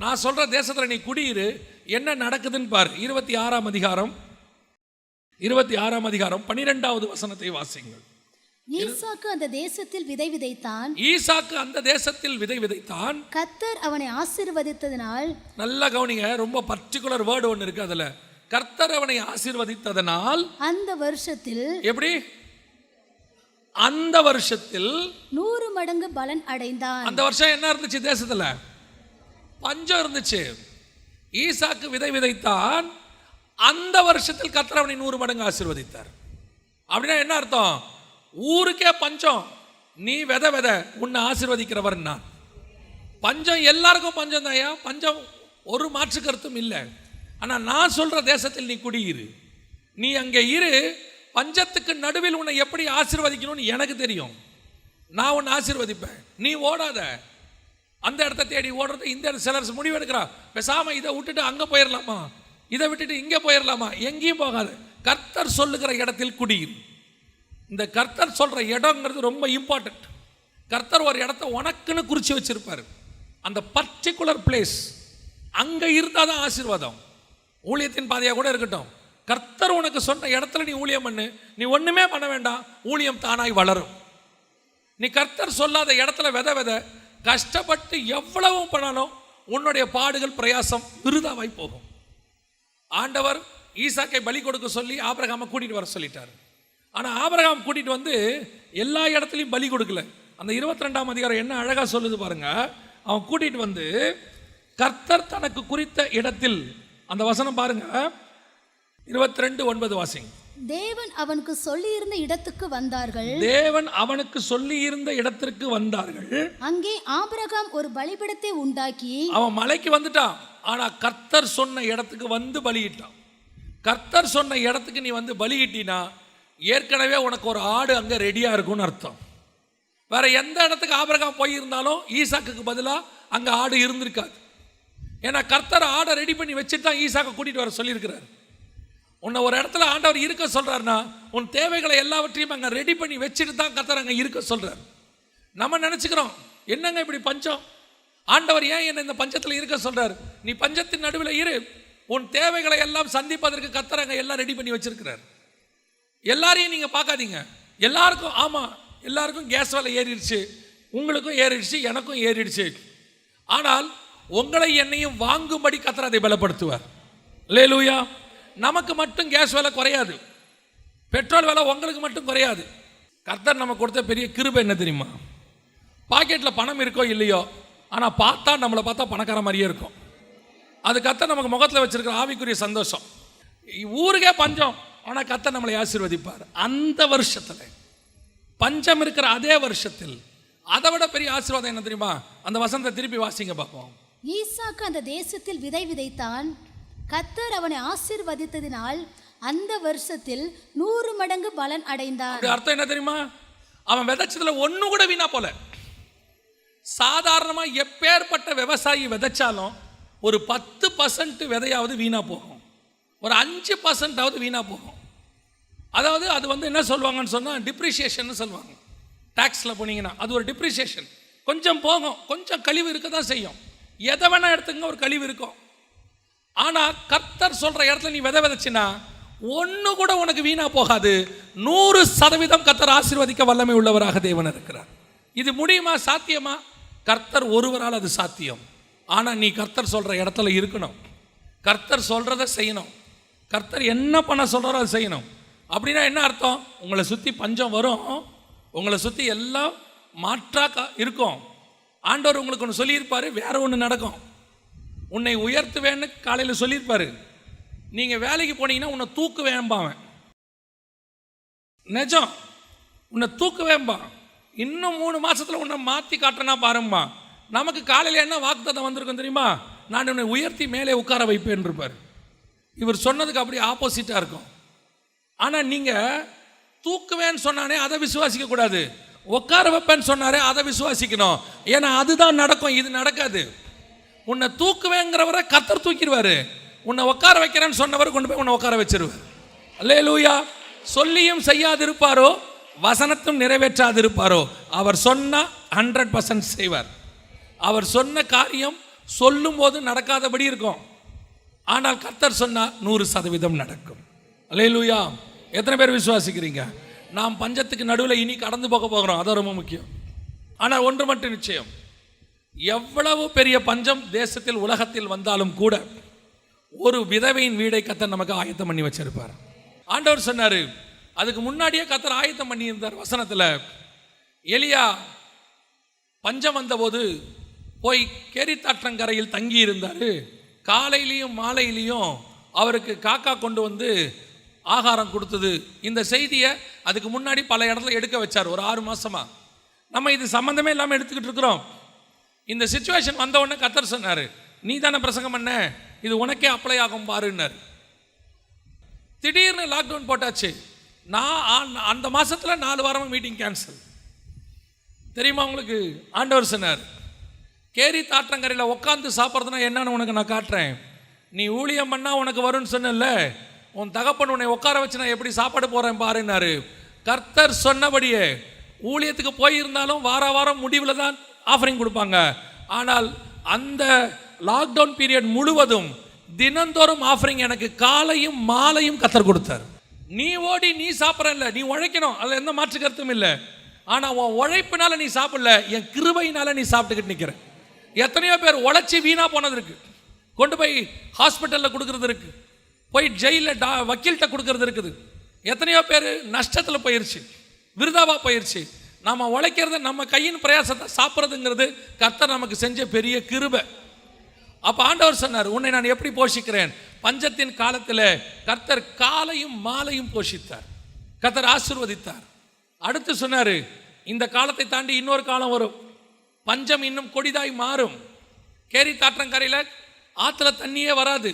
நான் சொல்ற தேசத்தில் நீ குடியிரு. என்ன நடக்குதுன்னு பாரு. 26ஆம் அதிகாரம் 12வது வசனத்தை வாசிங்கள். ஈசாக்கு அந்த தேசத்தில் விதை விதைத்தான். ஈசாக்கு அந்த தேசத்தில் விதை விதைத்தான். கர்த்தர் அவனை ஆசீர்வதித்ததினால், நல்லா கவனிங்க, ரொம்ப பர்டிகுலர் வேர்டு ஒன்று இருக்கு அதுல. கர்த்தர் அவனை ஆசீர்வதித்ததனால் அந்த வருஷத்தில், எப்படி? அந்த வருஷத்தில் 100 மடங்கு பலன் அடைந்தான். அந்த வருஷம் என்ன இருந்துச்சு? தேசத்துல பஞ்சம் இருந்துச்சு. ஈசாக்கு விதை விதைத்தான். அந்த வருஷத்தில் கர்த்தர் அவனை 100 மடங்கு ஆசீர்வதித்தார். அப்படின்னா என்ன அர்த்தம்? ஊருக்கே பஞ்சம், நீ விதை உன்னை ஆசீர்வதிக்கிறவர் நான். பஞ்சம் எல்லாருக்கும் பஞ்சம் தாயா, பஞ்சம் ஒரு மாற்று கருத்தும் இல்லை. ஆனா நான் சொல்ற தேசத்தில் நீ குடியிரு. நீ அங்கே இரு. பஞ்சத்துக்கு நடுவில் உன்னை எப்படி ஆசீர்வதிக்கணும்னு எனக்கு தெரியும். நான் உன்னை ஆசீர்வதிப்பேன். நீ ஓடாத. அந்த இடத்த தேடி ஓடுறது இந்த சிலர் முடிவு எடுக்கிறா, பேசாம இதை விட்டுட்டு அங்க போயிடலாமா, இதை விட்டுட்டு இங்கே போயிடலாமா. எங்கேயும் போகாது. கர்த்தர் சொல்லுகிற இடத்தில் குடியிரு. இந்த கர்த்தர் சொல்ற இடங்கிறது ரொம்ப இம்பார்ட்டன்ட். கர்த்தர் ஒரு இடத்த உனக்குன்னு குறிச்சு வச்சிருப்பாரு. அந்த பர்டிகுலர் பிளேஸ் அங்க இருந்தாதான் ஆசீர்வாதம். ஊழியத்தின் பாதையாக கூட இருக்கட்டும், கர்த்தர் உனக்கு சொன்ன இடத்துல நீ ஊழியம் பண்ணு. நீ ஒண்ணுமே பண்ண வேண்டாம், ஊழியம் தானாய் வளரும். நீ கர்த்தர் சொல்லாத இடத்துல விதை கஷ்டப்பட்டு எவ்வளவு பண்ணாலும் உன்னுடைய பாடுகள் பிரயாசம் விருதாவாய் போகும். ஆண்டவர் ஈசாக்கை பலி கொடுக்க சொல்லி ஆபிரகாமை கூட்டிட்டு வர சொல்லிட்டார். ஆனா ஆபிரகாம் கூட்டிட்டு வந்து எல்லா இடத்துலையும் பலி கொடுக்கல. அந்த 22ஆம் அதிகாரம் என்ன அழகா சொல்லுது பாருங்க. அவன் கூட்டிட்டு வந்து கர்த்தர் தனக்கு குறித்த இடத்தில், அந்த வசனம் பாருங்க, 22:9 வாசிங்க. தேவன் அவனுக்கு சொல்லி இருந்த இடத்துக்கு வந்தார்கள். தேவன் அவனுக்கு சொல்லி இருந்த இடத்திற்கு வந்தார்கள். அங்கே ஆபிரகாம் ஒரு பலிபீடத்தை உண்டாக்கி, அவன் மலைக்கு வந்துட்டான். ஆனா கர்த்தர் சொன்ன இடத்துக்கு வந்து பலியிட்டான். கர்த்தர் சொன்ன இடத்துக்கு நீ வந்து பலியிட்டினா ஏற்கனவே உனக்கு ஒரு ஆடு அங்க ரெடியா இருக்கும்னு அர்த்தம். வேற எந்த இடத்துக்கு ஆபிரகாம் போயிருந்தாலும் ஈசாக்குக்கு பதிலா அங்க ஆடு இருந்திருக்காது. ஏன்னா கர்த்தர் ஆடை ரெடி பண்ணி வச்சுட்டு தான் ஈசாக்கை கூட்டிட்டு வர சொல்லியிருக்கிறார். உன்னை ஒரு இடத்துல ஆண்டவர் இருக்க சொல்றாருன்னா உன் தேவைகளை எல்லாவற்றையும் அங்க ரெடி பண்ணி வச்சுட்டு தான் கர்த்தர் அங்க இருக்க சொல்றாரு. நம்ம நினைச்சுக்கிறோம், என்னங்க இப்படி பஞ்சம், ஆண்டவர் ஏன் என்ன இந்த பஞ்சத்தில் இருக்க சொல்றாரு? நீ பஞ்சத்தின் நடுவில் இரு. உன் தேவைகளை எல்லாம் சந்திப்பதற்கு கர்த்தர் அங்க எல்லாம் ரெடி பண்ணி வச்சிருக்கிறார். எல்லாரையும் நீங்க பார்க்காதீங்க. எல்லாருக்கும், ஆமா, எல்லாருக்கும் கேஸ் விலை ஏறிடுச்சு, உங்களுக்கும் ஏறிடுச்சு, எனக்கும் ஏறிடுச்சு. ஆனால் உங்களை என்னையும் வாங்கும்படி கர்த்தர் அதை பலப்படுத்துவார். அல்லேலூயா. நமக்கு மட்டும் கேஸ் விலை குறையாது, பெட்ரோல் விலை உங்களுக்கு மட்டும் குறையாது. கர்த்தர் நமக்கு கொடுத்த பெரிய கிருபை என்ன தெரியுமா? பாக்கெட்டில் பணம் இருக்கோ இல்லையோ, ஆனால் பார்த்தா நம்மளை பார்த்தா பணக்கார மாதிரியே இருக்கும். அது கர்த்தர் நமக்கு முகத்தில் வச்சிருக்கிற ஆவிக்குரிய சந்தோஷம். ஊருக்கே பஞ்சம், ஆனால் கர்த்தர் நம்மளை ஆசீர்வதிப்பார். அந்த வருஷத்தில் பஞ்சம் இருக்கிற அதே வருஷத்தில் அதை விட பெரிய ஆசீர்வாதம் என்ன தெரியுமா? அந்த வசனத்தை திருப்பி வாசிங்க பார்ப்போம். ஈசாக்கு அந்த தேசத்தில் விதை விதைத்தான். கர்த்தர் அவனை ஆசீர்வதித்ததினால் அந்த வருஷத்தில் 100 மடங்கு பலன் அடைந்தான். அர்த்தம் என்ன தெரியுமா? அவன் விதைச்சதுல ஒண்ணு கூட வீணா போல. சாதாரணமா எப்பேற்பட்ட விவசாயி விதைச்சாலும் ஒரு 10% விதையாவது வீணா போகும், ஒரு 5% வீணா போகும். அதாவது அது வந்து என்ன சொல்லுவாங்கன்னு சொன்னா டிப்ரிசியேஷன் சொல்லுவாங்க. டாக்ஸ்ல போனீங்கன்னா அது ஒரு டிப்ரிசியேஷன். கொஞ்சம் போகும், கொஞ்சம் கழிவு இருக்க தான் செய்யும். எதை வேணா எடுத்துங்க, ஒரு கழிவு இருக்கும். ஆனா கர்த்தர் சொல்ற இடத்துல நீ விதைச்சினா ஒண்ணு கூட உனக்கு வீணா போகாது. 100% கர்த்தர் ஆசீர்வதிக்க வல்லமை உள்ளவராக தேவன் இருக்கிறார். இது முடியுமா? சாத்தியமா? கர்த்தர் ஒருவரால் அது சாத்தியம். ஆனா நீ கர்த்தர் சொல்ற இடத்துல இருக்கணும், கர்த்தர் சொல்றதை செய்யணும், கர்த்தர் என்ன பண்ண சொல்றாரோ அதை செய்யணும். அப்படின்னா என்ன அர்த்தம்? உங்களை சுத்தி பஞ்சம் வரும், உங்களை சுத்தி எல்லாம் மாற்றா இருக்கும். ஆண்டவர் உங்களுக்கு ஒன்று சொல்லியிருப்பாரு, வேற ஒன்று நடக்கும். உன்னை உயர்த்துவேன்னு காலையில் சொல்லியிருப்பாரு. நீங்க வேலைக்கு போனீங்கன்னா உன்னை தூக்குவேன்பாவன், நிஜம், உன்னை தூக்குவேன்பான். இன்னும் 3 மாசத்துல உன்னை மாற்றி காட்டுறனா பாருங்கம்மா. நமக்கு காலையில் என்ன வாக்குத்தத்தம் வந்திருக்கும் தெரியுமா? நான் உன்னை உயர்த்தி மேலே உட்கார வைப்பேன் இருப்பார். இவர் சொன்னதுக்கு அப்படியே ஆப்போசிட்டா இருக்கும். ஆனால் நீங்க தூக்குவேன்னு சொன்னானே அதை விசுவாசிக்க கூடாது. உட்கார வைப்பேன்னு சொன்னாரே அதை விசுவாசிக்கணும். ஏன்னா அதுதான் நடக்கும், இது நடக்காது. உன்னை தூக்குவேங்கிறவரை கர்த்தர் தூக்கிடுவாரு. உன்னை உட்கார வைக்கிறேன்னு சொன்னவர் கொண்டு போய் உன்னை உட்கார வச்சிருவார். அல்லேலூயா. சொல்லியும் செய்யாதிருப்பாரோ, வசனத்தும் நிறைவேற்றாதிருப்பாரோ, அவர் சொன்னா 100% செய்வார். அவர் சொன்ன காரியம் சொல்லும் போது நடக்காதபடி இருக்கும், ஆனால் கர்த்தர் சொன்னா 100% நடக்கும். அல்லேலூயா. எத்தனை பேர் விசுவாசிக்கிறீங்க? நாம் பஞ்சத்துக்கு நடுவில் இனி கடந்து போகிறோம், அதான் ரொம்ப முக்கியம். ஆனால் ஒன்று மட்டும் நிச்சயம், எவ்வளவு பெரிய பஞ்சம் தேசத்தில் உலகத்தில் வந்தாலும் கூட ஒரு விதவையின் வீடை கர்த்தர் நமக்கு ஆயத்தம் பண்ணி வச்சிருப்பார். ஆண்டவர் சொன்னாரு, அதுக்கு முன்னாடியே கர்த்தர் ஆயத்தம் பண்ணி இருந்தார். வசனத்தில் எலியா பஞ்சம் வந்தபோது போய் கேரித்தாற்றங்கரையில் தங்கி இருந்தார். காலையிலையும் மாலையிலையும் அவருக்கு காக்கா கொண்டு வந்து ஆகாரம் கொடுத்தது. இந்த செய்தியை அதுக்கு முன்னாடி பல இடத்துல எடுக்க வச்சார் ஒரு 6 மாசமா. நம்ம இது சம்மந்தமே இல்லாமல் எடுத்துக்கிட்டு இருக்கிறோம். இந்த சிச்சுவேஷன் வந்த உடனே கர்த்தர் சொன்னார், நீ தானே பிரசங்கம் பண்ண, இது உனக்கே அப்ளை ஆகும் பாருன்னார். திடீர்னு லாக்டவுன் போட்டாச்சு. நான் அந்த மாசத்துல 4 வாரமும் மீட்டிங் கேன்சல். தெரியுமா உங்களுக்கு? ஆண்டவர் சொன்னார், கேரி தாற்றங்கரையில் உட்காந்து சாப்பிட்றதுனா என்னன்னு உனக்கு நான் காட்டுறேன். நீ ஊழியம் பண்ணா உனக்கு வரும்னு சொன்னல, உன் தகப்பன் உன்னை உட்கார வச்சு நான் எப்படி சாப்பாடு போறேன் பாருன்னாரு. கர்த்தர் சொன்னபடியே ஊழியத்துக்கு போயிருந்தாலும் வார வாரம் முடிவில் தான் ஆஃபரிங் கொடுப்பாங்க. ஆனால் அந்த லாக்டவுன் பீரியட் முழுவதும் தினந்தோறும் ஆஃபரிங் எனக்கு காலையும் மாலையும் கர்த்தர் கொடுத்தார். நீ ஓடி நீ சாப்பிட்றல்ல, நீ உழைக்கணும், அதில் எந்த மாற்று கருத்தும் இல்லை. ஆனால் உன் உழைப்பினால நீ சாப்பிடல, என் கிருபையினால நீ சாப்பிட்டுக்கிட்டு நிற்கிற. எத்தனையோ பேர் உழைச்சி வீணா போனது இருக்கு, கொண்டு போய் ஹாஸ்பிட்டலில் கொடுக்கறது இருக்கு, போய் ஜெயிலில் வக்கீல்கிட்ட கொடுக்கறது இருக்குது. எத்தனையோ பேர் நஷ்டத்தில் போயிடுச்சு, விருதாவா போயிடுச்சு. நம்ம உழைக்கிறது, நம்ம கையின் பிரயாசத்தை சாப்பிட்றதுங்கிறது கர்த்தர் நமக்கு செஞ்ச பெரிய கிருபை. அப்போ ஆண்டவர் சொன்னார், உன்னை நான் எப்படி போஷிக்கிறேன். பஞ்சத்தின் காலத்தில் கர்த்தர் காலையும் மாலையும் போஷித்தார், கர்த்தர் ஆசீர்வதித்தார். அடுத்து சொன்னார், இந்த காலத்தை தாண்டி இன்னொரு காலம் வரும், பஞ்சம் இன்னும் கொடிதாய் மாறும். கேரி தாற்றங்கரையில் ஆற்றுல தண்ணியே வராது,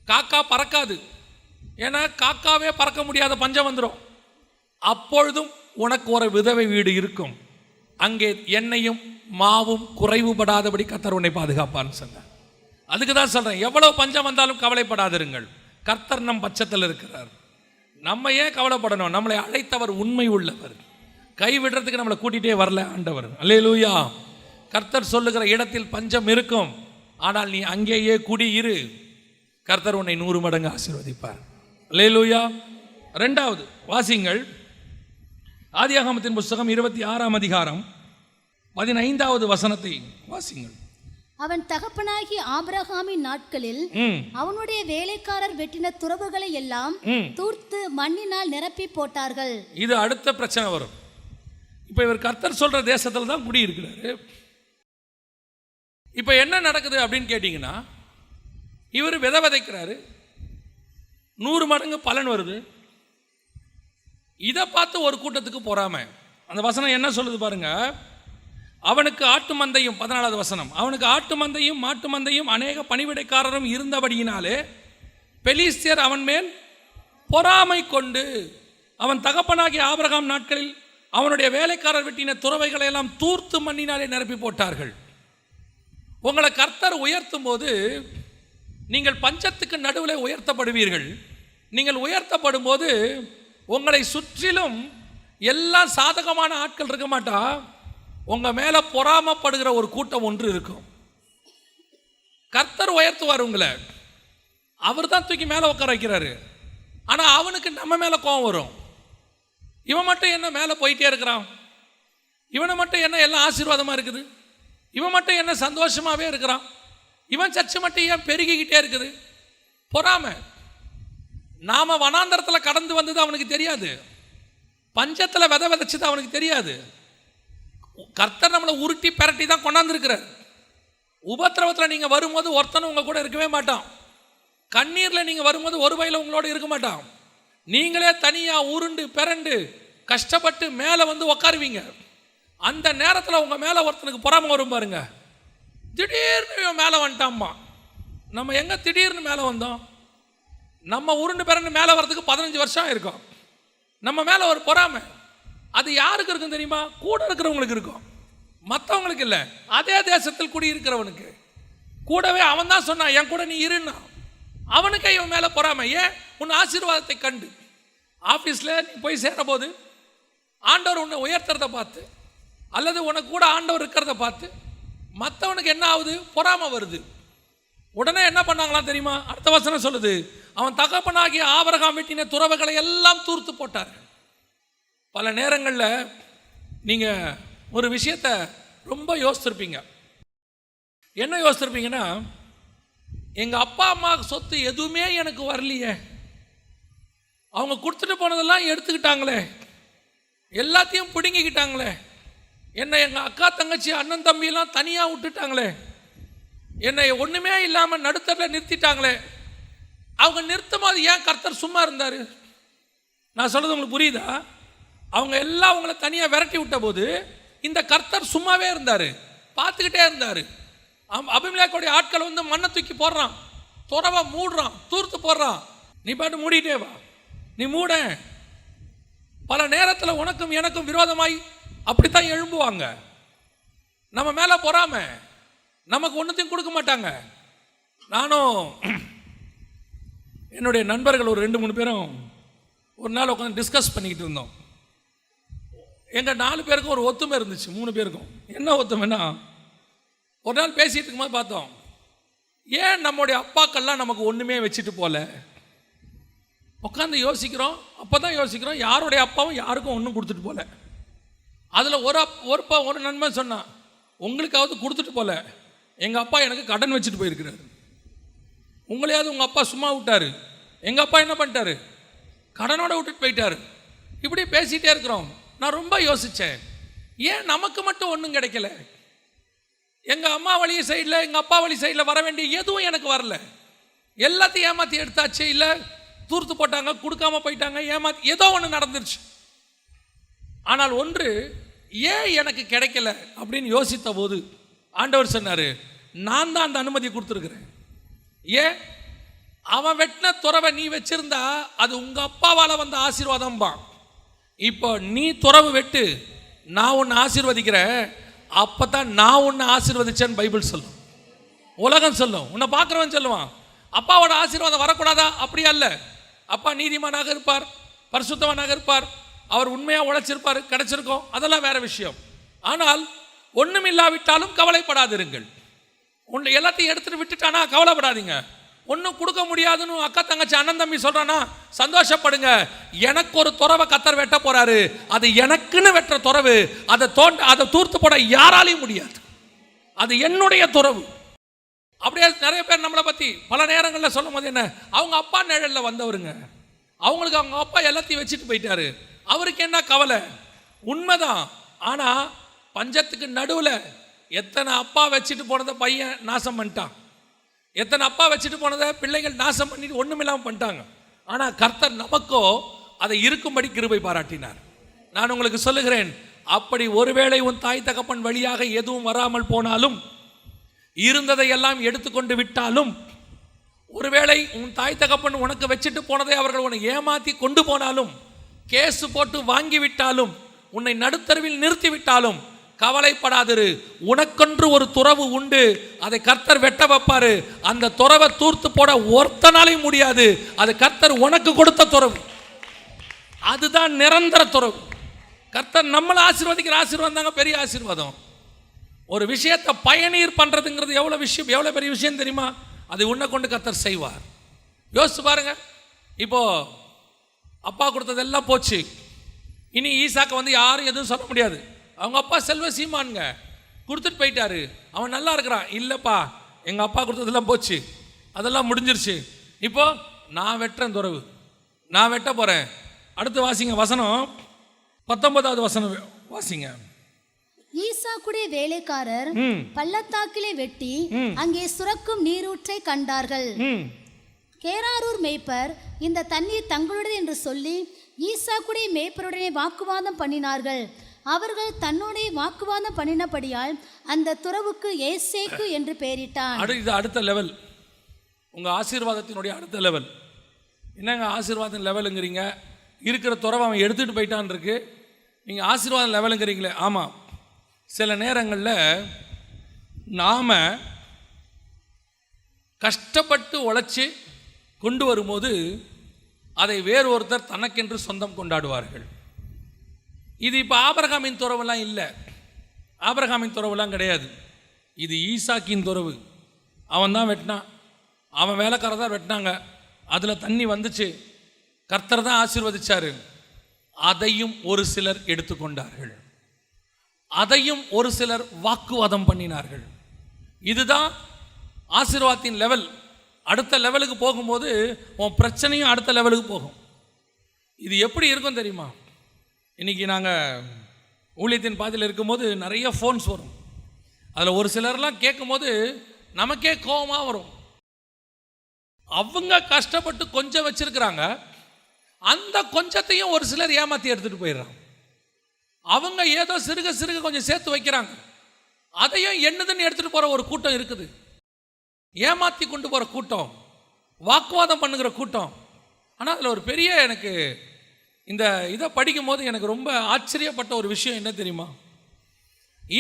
காக்கா பறக்காது. ஏன்னா காக்காவே பறக்க முடியாத பஞ்சம் வந்துடும். அப்பொழுதும் உனக்கு ஒரு விதவை வீடு இருக்கும், அங்கே எண்ணெயும் மாவும் குறைவுபடாதபடி கர்த்தர் உன்னை பாதுகாப்பான்னு சொன்னார். அதுக்கு தான் சொல்கிறேன், எவ்வளோ பஞ்சம் வந்தாலும் கவலைப்படாதிருங்கள், கர்த்தர் நம் பட்சத்தில் இருக்கிறார். நம்ம ஏன் கவலைப்படணும்? நம்மளை அழைத்தவர் உண்மை உள்ளவர், கைவிடுறதுக்கு நம்மளை கூட்டிகிட்டே வரல ஆண்டவர். அல்லேலூயா. கர்த்தர் சொல்லுகிற இடத்தில் பஞ்சம் இருக்கும், ஆனால் நீ அங்கேயே குடியிரு, கர்த்தர் உன்னை 100 மடங்கு ஆசீர்வதிப்பார். அல்லேலூயா. 2வது வாசிங்கள், ஆதியாகமத்தின் புஸ்தகம் 26ஆம் அதிகாரம் 15வது வசனத்தை வாசிங்கள். அவன் தகப்பனாகி ஆபிரகாமின் நாட்களில் அவனுடைய வேலைக்காரர் வெட்டின துறவுகளை எல்லாம் தூர்த்து மண்ணினால் நிரப்பி போட்டார்கள். இது அடுத்த பிரச்சனை வரும். இப்போ இவர் கர்த்தர் சொல்ற தேசத்தில் தான் குடியிருக்கிறாரு. இப்போ என்ன நடக்குது அப்படின்னு கேட்டிங்கன்னா, இவர் விதை விதைக்கிறாரு, 100 மடங்கு பலன் வருது. இதை பார்த்து ஒரு கூட்டத்துக்கு பொறாமை. அந்த வசனம் என்ன சொல்லுது பாருங்க. அவனுக்கு ஆட்டு மந்தையும், 14வது வசனம், அவனுக்கு ஆட்டு மந்தையும் மாட்டு மந்தையும் அநேக பணிவிடைக்காரரும் இருந்தபடியினாலே பெலிஸ்தியர் அவன் மேல் பொறாமை கொண்டு அவன் தகப்பனாகிய ஆபிரகாம் நாட்களில் அவனுடைய வேலைக்காரர் வெட்டின துறவைகளை எல்லாம் தூர்த்து மண்ணினாலே நிரப்பி போட்டார்கள். உங்களை கர்த்தர் உயர்த்தும் போது நீங்கள் பஞ்சத்துக்கு நடுவில் உயர்த்தப்படுவீர்கள். நீங்கள் உயர்த்தப்படும் போது உங்களை சுற்றிலும் எல்லாம் சாதகமான ஆட்கள் இருக்க மாட்டா, உங்கள் மேலே பொறாமப்படுகிற ஒரு கூட்டம் ஒன்று இருக்கும். கர்த்தர் உயர்த்துவார் உங்களை, அவர் தான் தூக்கி மேலே உட்கார வைக்கிறாரு. ஆனால் அவனுக்கு நம்ம மேலே கோபம் வரும். இவன் மட்டும் என்ன மேலே போயிட்டே இருக்கிறான், இவனை மட்டும் என்ன எல்லாம் ஆசீர்வாதமாக இருக்குது, இவன் மட்டும் என்ன சந்தோஷமாகவே இருக்கிறான், இவன் சர்ச்சை மட்டும் ஏன் பெருகிக்கிட்டே இருக்குது. பொறாமை. நாம வனாந்தரத்தில் கடந்து வந்தது அவனுக்கு தெரியாது, பஞ்சத்தில் விதை விதைச்சது அவனுக்கு தெரியாது. கர்த்தர் நம்மளை உருட்டி பெரட்டி தான் கொண்டாந்துருக்கிறார். உபத்திரவத்தில் நீங்கள் வரும்போது ஒருத்தனும் உங்கள் கூட இருக்கவே மாட்டான். கண்ணீரில் நீங்கள் வரும்போது ஒரு வயலில் உங்களோட இருக்க மாட்டான். நீங்களே தனியாக உருண்டு பிறண்டு கஷ்டப்பட்டு மேலே வந்து உக்காருவீங்க. அந்த நேரத்தில் உங்கள் மேலே ஒருத்தனுக்கு பொறாமை வரும் பாருங்க. திடீர்னு மேலே வந்துட்டாம்மா. நம்ம எங்கே திடீர்னு மேலே வந்தோம்? நம்ம உருண்டு பிறண்டு மேலே வர்றதுக்கு 15 வருஷம் இருக்கும். நம்ம மேலே ஒரு பொறாமை. அது யாருக்கு இருக்கும் தெரியுமா? கூட இருக்கிறவங்களுக்கு இருக்கும், மற்றவங்களுக்கு இல்லை. அதே தேசத்தில் குடியிருக்கிறவனுக்கு. கூடவே அவன் தான் சொன்னான், என் கூட நீ இருன்னா. அவனுக்கு இவன் மேலே பொறாமை. ஏன்? உன் ஆசீர்வாதத்தை கண்டு. ஆஃபீஸில் நீ போய் சேர போது ஆண்டவர் உன்னை உயர்த்துறதை பார்த்து, அல்லது உனக்கு கூட ஆண்டவர் இருக்கிறத பார்த்து மற்றவனுக்கு என்ன ஆகுது? பொறாமை வருது. உடனே என்ன பண்ணாங்களாம் தெரியுமா? அடுத்த வசனம் சொல்லுது, அவன் தகப்பனாகிய ஆபிரகாம் வெட்டின துறவுகளை எல்லாம் தூர்த்து போட்டார். பல நேரங்களில் நீங்கள் ஒரு விஷயத்தை ரொம்ப யோசிச்சிருப்பீங்க. என்ன யோசிச்சிருப்பீங்கன்னா, எங்கள் அப்பா அம்மா சொத்து எதுவுமே எனக்கு வரலையே, அவங்க கொடுத்துட்டு போனதெல்லாம் எடுத்துக்கிட்டாங்களே, எல்லாத்தையும் பிடுங்கிக்கிட்டாங்களே, என்னை எங்கள் அக்கா தங்கச்சி அண்ணன் தம்பியெல்லாம் தனியாக விட்டுட்டாங்களே, என்னை ஒன்றுமே இல்லாமல் நடுத்தரில் நிறுத்திட்டாங்களே. அவங்க நிறுத்தும் போது ஏன் கர்த்தர் சும்மா இருந்தார்? நான் சொல்கிறது உங்களுக்கு புரியுதா? அவங்க எல்லாம் அவங்கள தனியாக விரட்டி விட்ட போது இந்த கர்த்தர் சும்மாவே இருந்தார், பார்த்துக்கிட்டே இருந்தார். அபிமெலேக்குடைய ஆட்கள் வந்து மண்ணை தூக்கி போடுறான், துறவை மூடுறான், தூர்த்து போடுறான். நீ பாட்டு மூடிட்டே வா, நீ மூட. பல நேரத்தில் உனக்கும் எனக்கும் விரோதமாய் அப்படித்தான் எழும்புவாங்க. நம்ம மேலே பொறாம, நமக்கு ஒன்றுத்தையும் கொடுக்க மாட்டாங்க. நானும் என்னுடைய நண்பர்கள் ஒரு 2-3 பேரும் ஒரு நாள் உட்காந்து டிஸ்கஸ் பண்ணிக்கிட்டு இருந்தோம். எங்கள் 4 பேருக்கும் ஒரு ஒத்துமை இருந்துச்சு, 3 பேருக்கும். என்ன ஒத்துமைன்னா, ஒரு நாள் பேசிகிட்டு இருக்கும்போது பார்த்தோம், ஏன் நம்முடைய அப்பாக்கள்லாம் நமக்கு ஒன்றுமே வச்சுட்டு போல. உட்காந்து யோசிக்கிறோம். அப்போ தான் யோசிக்கிறோம், யாருடைய அப்பாவும் யாருக்கும் ஒன்றும் கொடுத்துட்டு போல. அதில் ஒரு நண்பன் சொன்னான், உங்களுக்காவது கொடுத்துட்டு போல, எங்கள் அப்பா எனக்கு கடன் வச்சுட்டு போயிருக்கிறாரு. உங்களையாவது உங்கள் அப்பா சும்மா விட்டார், எங்கள் அப்பா என்ன பண்ணிட்டாரு? கடனோட விட்டுட்டு போயிட்டார். இப்படி பேசிகிட்டே இருக்கிறோம். நான் ரொம்ப யோசித்தேன், ஏன் நமக்கு மட்டும் ஒன்றும் கிடைக்கல? எங்கள் அம்மா வழி சைடில், எங்கள் அப்பா வழி சைடில் வர வேண்டிய எதுவும் எனக்கு வரல. எல்லாத்தையும் ஏமாற்றி எடுத்தாச்சு, இல்லை தூர்த்து போட்டாங்க, கொடுக்காம போயிட்டாங்க, ஏமாற்றி ஏதோ ஒன்று நடந்துருச்சு. ஆனால் ஒன்று ஏன் எனக்கு கிடைக்கல அப்படின்னு யோசித்த போது ஆண்டவர் சொன்னார், நான் தான் அந்த அனுமதியை கொடுத்துருக்குறேன். ஏன்? அவன் வெட்டின துறவை நீ வச்சிருந்தா அது உங்கள் அப்பாவால் வந்த ஆசீர்வாதம்பா. இப்போ நீ துறவு வெட்டு, நான் உன்னை ஆசீர்வதிக்கிறேன். அப்போ தான் நான் உன்னை ஆசீர்வதிச்சேன்னு பைபிள் சொல்லும், உலகம் சொல்லும், உன்னை பார்க்குறவன் சொல்லுவான். அப்பாவோட ஆசீர்வாதம் வரக்கூடாதா? அப்படி அல்ல. அப்பா நீதிமானாக இருப்பார், பரிசுத்தவனாக இருப்பார், அவர் உண்மையாக உழைச்சிருப்பார், கிடைச்சிருக்கோம், அதெல்லாம் வேற விஷயம். ஆனால் ஒன்றும் இல்லாவிட்டாலும் கவலைப்படாதிருங்கள். ஒன்று எல்லாத்தையும் எடுத்துகிட்டு விட்டுட்டானா கவலைப்படாதீங்க. ஒன்றும் கொடுக்க முடியாதுன்னு அக்கா தங்கச்சி அண்ணன் தம்பி சொல்கிறானா சந்தோஷப்படுங்க. எனக்கு ஒரு துறவை கத்தர் வெட்ட போகிறாரு, அது எனக்குன்னு வெட்டுற துறவு. அதை தூர்த்து போட யாராலையும் முடியாது, அது என்னுடைய துறவு. அப்படியே நிறைய பேர் நம்மளை பற்றி பல நேரங்களில் சொல்லும் போது என்ன, அவங்க அப்பா நிழலில் வந்தவருங்க, அவங்களுக்கு அவங்க அப்பா எல்லாத்தையும் வச்சுட்டு போயிட்டாரு, அவருக்கு என்ன கவலை? உண்மைதான். ஆனால் பஞ்சத்துக்கு நடுவில் எத்தனை அப்பா வச்சுட்டு போனதை பையன் நாசம் பண்ணிட்டான், எத்தனை அப்பா வச்சுட்டு போனதை பிள்ளைகள் நாசம் பண்ணிட்டு ஒன்றுமில்லாமல் பண்ணிட்டாங்க. ஆனால் கர்த்தர் நமக்கோ அதை இருக்கும்படி கிருபை பாராட்டினார். நான் உங்களுக்கு சொல்லுகிறேன், அப்படி ஒருவேளை உன் தாய் தகப்பன் வழியாக எதுவும் வராமல் போனாலும், இருந்ததை எல்லாம் எடுத்துக்கொண்டு விட்டாலும், ஒருவேளை உன் தாய் தகப்பன் உனக்கு வச்சுட்டு போனதை அவர்கள் உன்னை ஏமாற்றி கொண்டு போனாலும், கேஸு போட்டு வாங்கி விட்டாலும், உன்னை நடுத்தருவில் நிறுத்தி விட்டாலும் கவலைப்படாதிரு. உனக்கொன்று ஒரு துறவு உண்டு, அதை கர்த்தர் வெட்ட வைப்பாரு. அந்த துறவை தூர்த்து போட ஒருத்தனாலையும் முடியாது. அது கர்த்தர் உனக்கு கொடுத்த துறவு, அதுதான் நிரந்தர துறவு. கர்த்தர் நம்மளை ஆசீர்வதிக்கிற ஆசீர்வாதம் தாங்க பெரிய ஆசீர்வாதம். ஒரு விஷயத்தை பயனீர் பண்ணுறதுங்கிறது எவ்வளோ பெரிய விஷயம் தெரியுமா? அதை உன்னை கொண்டு கர்த்தர் செய்வார். யோசிச்சு பாருங்க. இப்போ அப்பா கொடுத்ததெல்லாம் போச்சு, இனி ஈசாக்கு வந்து யாரும் எதுவும் சொல்ல முடியாது. அவங்க அப்பா செல்வ சீமானுங்க, கொடுத்துட்டு போயிட்டாரு, அவன் நல்லா இருக்கிறான். இல்லைப்பா, எங்கள் அப்பா கொடுத்ததெல்லாம் போச்சு, அதெல்லாம் முடிஞ்சிருச்சு, இப்போ நான் வெட்டுறேன் துறவு, நான் வெட்ட போகிறேன். அடுத்து வாசிங்க வசனம், 19வது வசனம் வாசிங்க. ஈசாக்குடைய வேலைக்காரர் பள்ளத்தாக்கிலே வெட்டி அங்கே சுரக்கும் நீரூற்றை கண்டார்கள். கேராரூர் மேய்ப்பர் இந்த தண்ணீர் தங்களுடையது என்று சொல்லி ஈசாக்குடைய மேய்ப்பருடனே வாக்குவாதம் பண்ணினார்கள். அவர்கள் தன்னுடைய வாக்குவாதம் பண்ணினபடியால் அந்த துறவுக்கு ஏசேக்கு என்று பெயரிட்டான். இது அடுத்த லெவல், உங்கள் ஆசீர்வாதத்தினுடைய அடுத்த லெவல். என்னங்க ஆசீர்வாதம் லெவலுங்கிறீங்க? இருக்கிற துறவை அவன் எடுத்துகிட்டு போயிட்டான் இருக்கு. நீங்கள் ஆசீர்வாதம் லெவலுங்கிறீங்களே, ஆமாம். சில நேரங்களில் நாம் கஷ்டப்பட்டு உழைச்சி கொண்டு வரும்போது அதை வேறு ஒருத்தர் தனக்கென்று சொந்தம் கொண்டாடுவார்கள். இது இப்போ ஆபிரகாமின் துறவுலாம் இல்லை, ஆபிரகாமின் துறவுலாம் கிடையாது. இது ஈசாக்கின் துறவு. அவன் தான் வெட்டினான், அவன் வேலைக்காரர் தான் வெட்டினாங்க, அதில் தண்ணி வந்துச்சு, கர்த்தர் தான் ஆசீர்வதிச்சார். அதையும் ஒரு சிலர் எடுத்துக்கொண்டார்கள், அதையும் ஒரு சிலர் வாக்குவாதம் பண்ணினார்கள். இதுதான் ஆசீர்வாதத்தின் லெவல். அடுத்த லெவலுக்கு போகும்போது உன் பிரச்சனையும் அடுத்த லெவலுக்கு போகும். இது எப்படி இருக்கும் தெரியுமா? இன்றைக்கி நாங்கள் ஊழியத்தின் பாதையில் இருக்கும்போது நிறைய ஃபோன்ஸ் வரும். அதில் ஒரு சிலர்லாம் கேட்கும்போது நமக்கே கோபமாக வரும். அவங்க கஷ்டப்பட்டு கொஞ்சம் வச்சிருக்கிறாங்க, அந்த கொஞ்சத்தையும் ஒரு சிலர் ஏமாற்றி எடுத்துகிட்டு போயிடுறாங்க. அவங்க ஏதோ சிறுக சிறுக கொஞ்சம் சேர்த்து வைக்கிறாங்க, அதையும் என்னதுன்னு எடுத்துகிட்டு போகிற ஒரு கூட்டம் இருக்குது. ஏமாற்றி கொண்டு போகிற கூட்டம், வாக்குவாதம் பண்ணுகிற கூட்டம். ஆனால் அதில் ஒரு பெரிய, எனக்கு இந்த இதை படிக்கும் போது எனக்கு ரொம்ப ஆச்சரியப்பட்ட ஒரு விஷயம் என்ன தெரியுமா?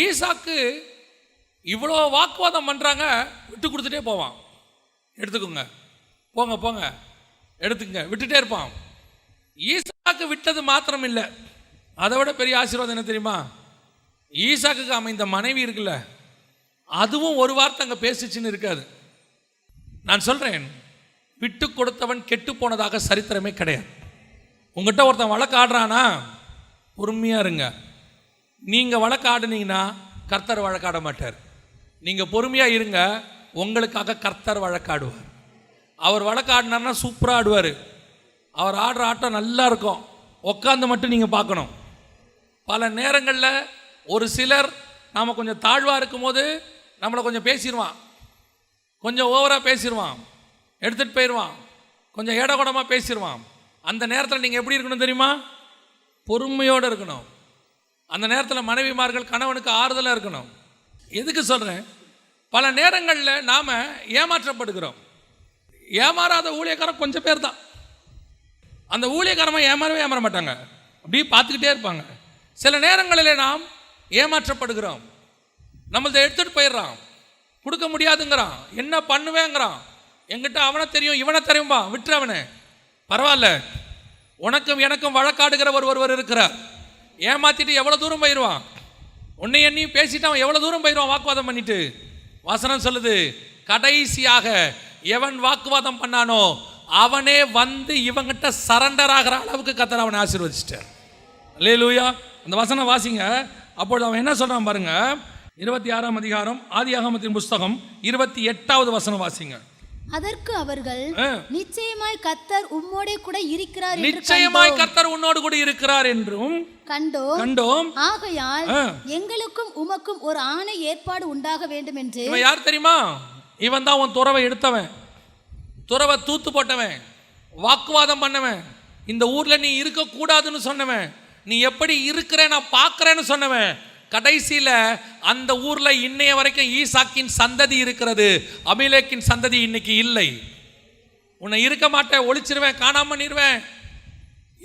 ஈசாக்கு இவ்வளோ வாக்குவாதம் பண்ணுறாங்க, விட்டு கொடுத்துட்டே போவான். எடுத்துக்கோங்க, போங்க போங்க, எடுத்துக்கங்க, விட்டுட்டே இருப்பான். ஈசாக்கு விட்டது மாத்திரம் இல்லை, அதை விட பெரிய ஆசீர்வாதம் என்ன தெரியுமா? ஈசாக்குக்கு அமைந்த மனைவி இருக்குல்ல, அதுவும் ஒரு வார்த்தை அங்கே பேசிச்சுன்னு இருக்காது. நான் சொல்கிறேன், விட்டு கொடுத்தவன் கெட்டு போனதாக சரித்திரமே கிடையாது. உங்கள்கிட்ட ஒருத்தன் வழக்கு ஆடுறானா, பொறுமையாக இருங்க. நீங்கள் வழக்கு ஆடுனீங்கன்னா கர்த்தர் வழக்காட மாட்டார். நீங்கள் பொறுமையாக இருங்க, உங்களுக்காக கர்த்தர் வழக்காடுவார். அவர் வழக்கு ஆடினார்னா சூப்பராக ஆடுவார். அவர் ஆடுற ஆட்டம் நல்லா இருக்கும், உட்காந்து மட்டும் நீங்கள் பார்க்கணும். பல நேரங்களில் ஒரு சிலர் நாம் கொஞ்சம் தாழ்வாக இருக்கும்போது நம்மளை கொஞ்சம் பேசிடுவான், கொஞ்சம் ஓவராக பேசிடுவான், எடுத்துகிட்டு போயிடுவான், கொஞ்சம் ஏடகுடமாக பேசிடுவான். அந்த நேரத்தில் நீங்கள் எப்படி இருக்கணும் தெரியுமா? பொறுமையோடு இருக்கணும். அந்த நேரத்தில் மனைவிமார்கள் கணவனுக்கு ஆறுதலாக இருக்கணும். எதுக்கு சொல்கிறேன்? பல நேரங்களில் நாம் ஏமாற்றப்படுகிறோம். ஏமாறாத ஊழியக்காரன் கொஞ்சம் பேர் தான். அந்த ஊழியக்காரமாக ஏமாற மாட்டாங்க, அப்படியே பார்த்துக்கிட்டே இருப்பாங்க. சில நேரங்களில் நாம் ஏமாற்றப்படுகிறோம். நம்மளதை எடுத்துகிட்டு போயிடுறான், கொடுக்க முடியாதுங்கிறான், என்ன பண்ணுவேங்கிறான். என்கிட்ட அவனை தெரியும் இவனை தெரியும்பா, விட்டுரு அவனை, பரவாயில்ல. உனக்கும் எனக்கும் வழக்காடுகிற ஒருவர் இருக்கிறார். ஏமாத்திட்டு எவ்வளோ தூரம் போயிடுவான், உன்னை எண்ணியும் பேசிட்டு அவன் எவ்வளோ தூரம் போயிடுவான் வாக்குவாதம் பண்ணிட்டு. வசனம் சொல்லுது, கடைசியாக எவன் வாக்குவாதம் பண்ணானோ அவனே வந்து இவங்கிட்ட சரண்டர் ஆகிற அளவுக்கு கர்த்தர் அவனை ஆசீர்வதிச்சிட்டார். அல்லேலூயா. அந்த வசனம் வாசிங்க. அப்பொழுது அவன் என்ன சொல்றான் பாருங்க, 26ஆம் அதிகாரம் ஆதியாகமத்தின் புஸ்தகம் 28வது வசனம் வாசிங்க. அதற்கு அவர்கள், நிச்சயமாய் கர்த்தர் உம்மோடே கூட இருக்கிறார் என்று நிச்சயமாய் கர்த்தர் உன்னோடு கூட இருக்கிறார் என்றும் கண்டோம். ஆகையால் எங்களுக்கும் உமக்கும் ஒரு ஆணை ஏற்பாடு உண்டாக வேண்டும் என்று. இவன் யார் தெரியுமா? இவன் தான் உன் துறவை எடுத்தவன், துறவை தூத்து போட்டவன், வாக்குவாதம் பண்ணவன், இந்த ஊர்ல நீ இருக்க கூடாதுன்னு சொன்னவன், நீ எப்படி இருக்கிற நான் பார்க்கிறேன்னு சொன்னவன். கடைசியில் அந்த ஊர்ல இன்னைய வரைக்கும் ஈசாக்கின் சந்ததி இருக்கிறது, அபிலேக்கின் சந்ததி இன்னைக்கு இல்லை. உன்னை இருக்க மாட்டேன், ஒளிச்சிருவேன், காணாம பண்ணிடுவேன்,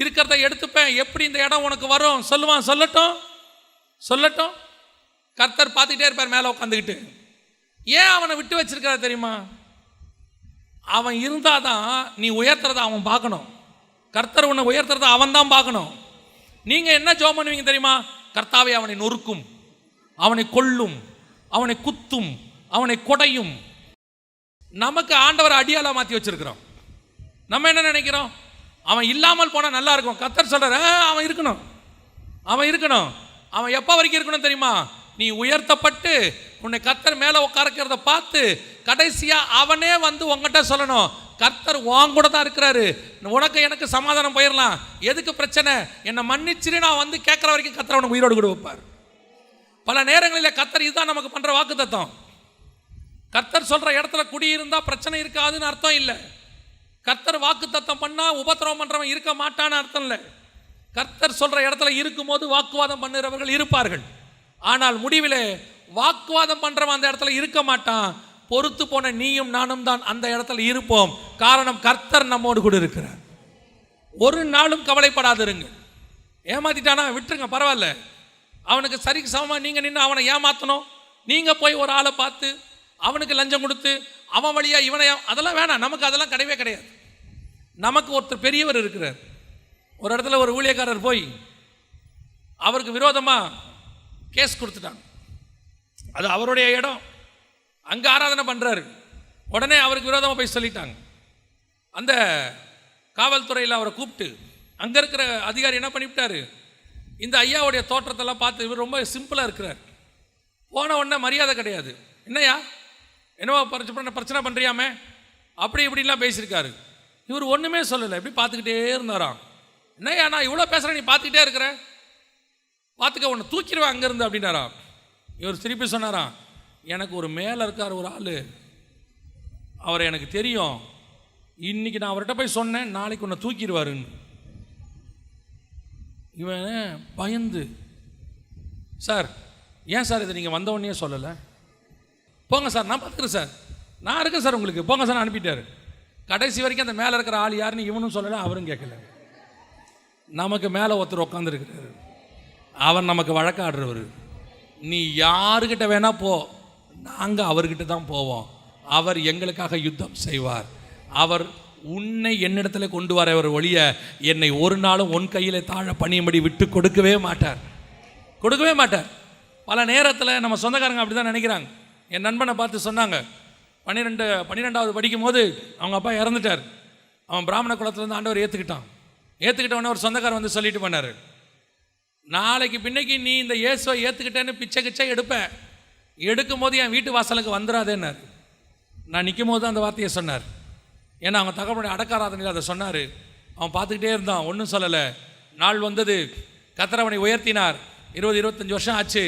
இருக்கிறத எடுத்துப்பேன், எப்படி இந்த இடம் உனக்கு வரும் சொல்லுவான். சொல்லட்டும். கர்த்தர் பார்த்துக்கிட்டே இருப்பார் மேலே உட்காந்துக்கிட்டு. ஏன் அவனை விட்டு வச்சிருக்காரு தெரியுமா? அவன் இருந்தாதான் நீ உயர்த்துறத அவன் பார்க்கணும். கர்த்தர் உன்னை உயர்த்துறத அவன் தான் பார்க்கணும். நீங்க என்ன ஜெபம் பண்ணுவீங்க தெரியுமா? கர்த்தாவே அவனை நொறுக்கும், அவனை கொல்லும், அவனை குத்தும், அவனை கொடையும். நமக்கு ஆண்டவர் அடியாளா மாற்றி வச்சிருக்கிறோம். நம்ம என்ன நினைக்கிறோம்? அவன் இல்லாமல் போனால் நல்லா இருக்கும். கர்த்தர் சொல்ற அவன் இருக்கணும். அவன் எப்போ வரைக்கும் இருக்கணும் தெரியுமா? நீ உயர்த்தப்பட்டு உன்னை கர்த்தர் மேலே உட்காரக்கிறத பார்த்து கடைசியா அவனே வந்து உங்ககிட்ட சொல்லணும், கர்த்தர் உன் கூட தான் இருக்கிறாரு, உனக்கு எனக்கு சமாதானம் போயிடலாம், எதுக்கு பிரச்சனை, என்னை மன்னிச்சிரு நான் வந்து கேட்குற வரைக்கும் கர்த்தர் அவனுக்கு உயிரோடு கூட வைப்பார். பல நேரங்களில் கர்த்தர் இதுதான் நமக்கு பண்ற வாக்கு தத்தம். கர்த்தர் சொல்ற இடத்துல குடியிருந்தா பிரச்சனை இருக்காதுன்னு அர்த்தம் இல்லை. கர்த்தர் வாக்கு தத்தம் பண்ணா உபத்திரவம் பண்றவன் இருக்க மாட்டான்னு அர்த்தம் இல்லை. கர்த்தர் சொல்ற இடத்துல இருக்கும்போது வாக்குவாதம் பண்ணுறவர்கள் இருப்பார்கள். ஆனால் முடிவிலே வாக்குவாதம் பண்றவன் அந்த இடத்துல இருக்க மாட்டான். பொறுத்து போன நீயும் நானும் தான் அந்த இடத்துல இருப்போம். காரணம், கர்த்தர் நம்மோடு கூட இருக்கிறார். ஒரு நாளும் கவலைப்படாதிருங்க. ஏமாத்திட்டானா விட்டுருங்க, பரவாயில்ல. அவனுக்கு சரிக்கு சமமாக நீங்கள் நின்று அவனை ஏமாற்றணும். நீங்கள் போய் ஒரு ஆளை பார்த்து அவனுக்கு லஞ்சம் கொடுத்து அவன் வழியா இவனை அதெல்லாம் வேணாம். நமக்கு அதெல்லாம் கிடையவே கிடையாது. நமக்கு ஒருத்தர் பெரியவர் இருக்கிறார். ஒரு இடத்துல ஒரு ஊழியக்காரர் போய் அவருக்கு விரோதமாக கேஸ் கொடுத்துட்டாங்க. அது அவருடைய இடம், அங்கே ஆராதனை பண்ணுறாரு. உடனே அவருக்கு விரோதமாக போய் சொல்லிட்டாங்க. அந்த காவல்துறையில் அவரை கூப்பிட்டு அங்கே இருக்கிற அதிகாரி என்ன பண்ணிவிட்டாரு, இந்த ஐயாவுடைய தோற்றத்தெல்லாம் பார்த்து இவர் ரொம்ப சிம்பிளாக இருக்கிறார். போன உடனே மரியாதை கிடையாது. என்னையா என்னவோ பிரச்சனை பண்ணுறியாமே அப்படி இப்படிலாம் பேசியிருக்காரு. இவர் ஒன்றுமே சொல்லலை, இப்படி பார்த்துக்கிட்டே இருந்தாராம். என்னையா நான் இவ்வளோ பேசுகிறேன், நீ பார்த்துக்கிட்டே இருக்கிற, பார்த்துக்க உன்னை தூக்கிடுவேன் அங்கேருந்து அப்படின்னாராம். இவர் திருப்பி சொன்னாராம், எனக்கு ஒரு மேலே இருக்கார் ஒரு ஆள், அவரை எனக்கு தெரியும், இன்னைக்கு நான் அவர்கிட்ட போய் சொன்னேன், நாளைக்கு உன்னை தூக்கிடுவாருன்னு. இவன் பயந்து, சார் ஏன் சார் இதை நீங்கள் வந்த உடனே சொல்லலை, போங்க சார் நான் பார்த்துக்கிறேன் சார், நான் இருக்கேன் சார் உங்களுக்கு, போங்க சார் அனுப்பிட்டாரு. கடைசி வரைக்கும் அந்த மேலே இருக்கிற ஆள் யாருன்னு இவனும் சொல்லலை, அவரும் கேட்கல. நமக்கு மேலே ஒருத்தர் உட்காந்துருக்கிறாரு, அவர் நமக்கு வழக்காடுறவர். நீ யாருக்கிட்ட வேணா போ, நாங்கள் அவர்கிட்ட தான் போவோம், அவர் எங்களுக்காக யுத்தம் செய்வார். அவர் உன்னை என்னிடத்துல கொண்டு வரவர் ஒழிய என்னை ஒரு நாளும் உன் கையில் தாழ பணியும்படி விட்டு கொடுக்கவே மாட்டார், கொடுக்கவே மாட்டார். பல நேரத்தில் நம்ம சொந்தக்காரங்க அப்படி தான் நினைக்கிறாங்க. என் நண்பனை பார்த்து சொன்னாங்க, 12வது படிக்கும் போது அவங்க அப்பா இறந்துட்டார். அவன் பிராமண குலத்துலேருந்து ஆண்டவர் ஏற்றுக்கிட்டவொடனே ஒரு சொந்தக்காரன் வந்து சொல்லிட்டு போனார், நாளைக்கு பின்னைக்கு நீ இந்த இயேசுவை ஏற்றுக்கிட்டேன்னு பிச்சை எடுப்பேன், எடுக்கும் போது என் வீட்டு வாசலுக்கு வந்துடாதேன்னார். நான் நிற்கும் போது அந்த வார்த்தையை சொன்னார். ஏன்னா அவங்க தகவலுடைய அடக்காராதனையில் அதை சொன்னார். அவன் பார்த்துக்கிட்டே இருந்தான், ஒன்றும் சொல்லலை. நாள் வந்தது, கர்த்தர் அவனை உயர்த்தினார். 20-25 வருஷம் ஆச்சு,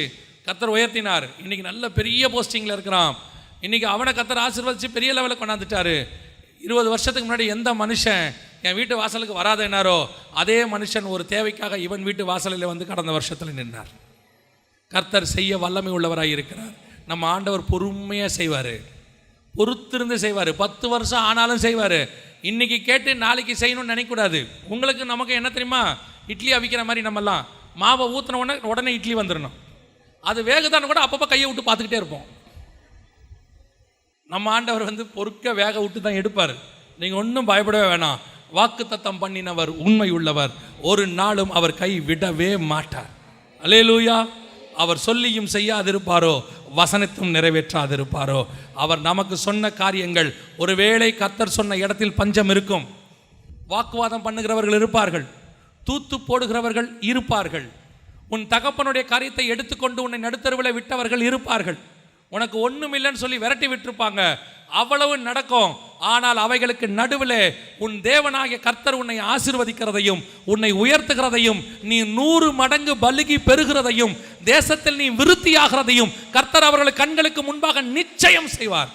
கர்த்தர் உயர்த்தினார். இன்றைக்கி நல்ல பெரிய போஸ்டிங்கில் இருக்கிறான். இன்றைக்கி அவனை கர்த்தர் ஆசீர்வதித்து பெரிய லெவலில் கொண்டாந்துட்டார். 20 வருஷத்துக்கு முன்னாடி எந்த மனுஷன் என் வீட்டு வாசலுக்கு வராதேனாரோ அதே மனுஷன் ஒரு தேவைக்காக இவன் வீட்டு வாசலில் வந்து கடந்த வருஷத்தில் நின்றார். கர்த்தர் செய்ய வல்லமை உள்ளவராக இருக்கிறார். நம்ம ஆண்டவர் பொறுமையாக செய்வார், பொறுத்திருந்து செய்வார். 10 வருஷம் ஆனாலும் செய்வார். இன்றைக்கி கேட்டு நாளைக்கு செய்யணும்னு நினைக்கக்கூடாது. உங்களுக்கு நமக்கு என்ன தெரியுமா, இட்லி அவிக்கிற மாதிரி நம்மெல்லாம் மாவை ஊற்றின உடனே இட்லி வந்துடணும். அது வேகுதான்னு கூட அப்பப்போ கையை விட்டு பார்த்துக்கிட்டே இருப்போம். நம்ம ஆண்டவர் வந்து பொறுக்க வேக விட்டு தான் எடுப்பார். நீங்கள் ஒன்றும் பயப்படவே வேணாம். வாக்குத்தத்தம் பண்ணினவர் உண்மை உள்ளவர், ஒரு நாளும் அவர் கை விடவே மாட்டார். அல்லேலூயா. அவர் சொல்லியும் செய்யாதிருப்பாரோ, வசனத்தும் நிறைவேற்றாதிருப்பாரோ. அவர் நமக்கு சொன்ன காரியங்கள், ஒருவேளை கர்த்தர் சொன்ன இடத்தில் பஞ்சம் இருக்கும், வாக்குவாதம் பண்ணுகிறவர்கள் இருப்பார்கள், தூத்து போடுகிறவர்கள் இருப்பார்கள், உன் தகப்பனுடைய காரியத்தை எடுத்துக்கொண்டு உன்னை நடுத்தருவில் விட்டவர்கள் இருப்பார்கள், உனக்கு ஒன்றும் இல்லைன்னு சொல்லி விரட்டி விட்டுருப்பாங்க. அவ்வளவு நடக்கும். ஆனால் அவைகளுக்கு நடுவில் உன் தேவனாகிய கர்த்தர் உன்னை ஆசீர்வதிக்கிறதையும் உன்னை உயர்த்துகிறதையும் நீ 100 மடங்கு பலுகி பெறுகிறதையும் தேசத்தில் நீ விருத்தியாகிறதையும் கர்த்தர் அவர்கள் கண்களுக்கு முன்பாக நிச்சயம் செய்வார்.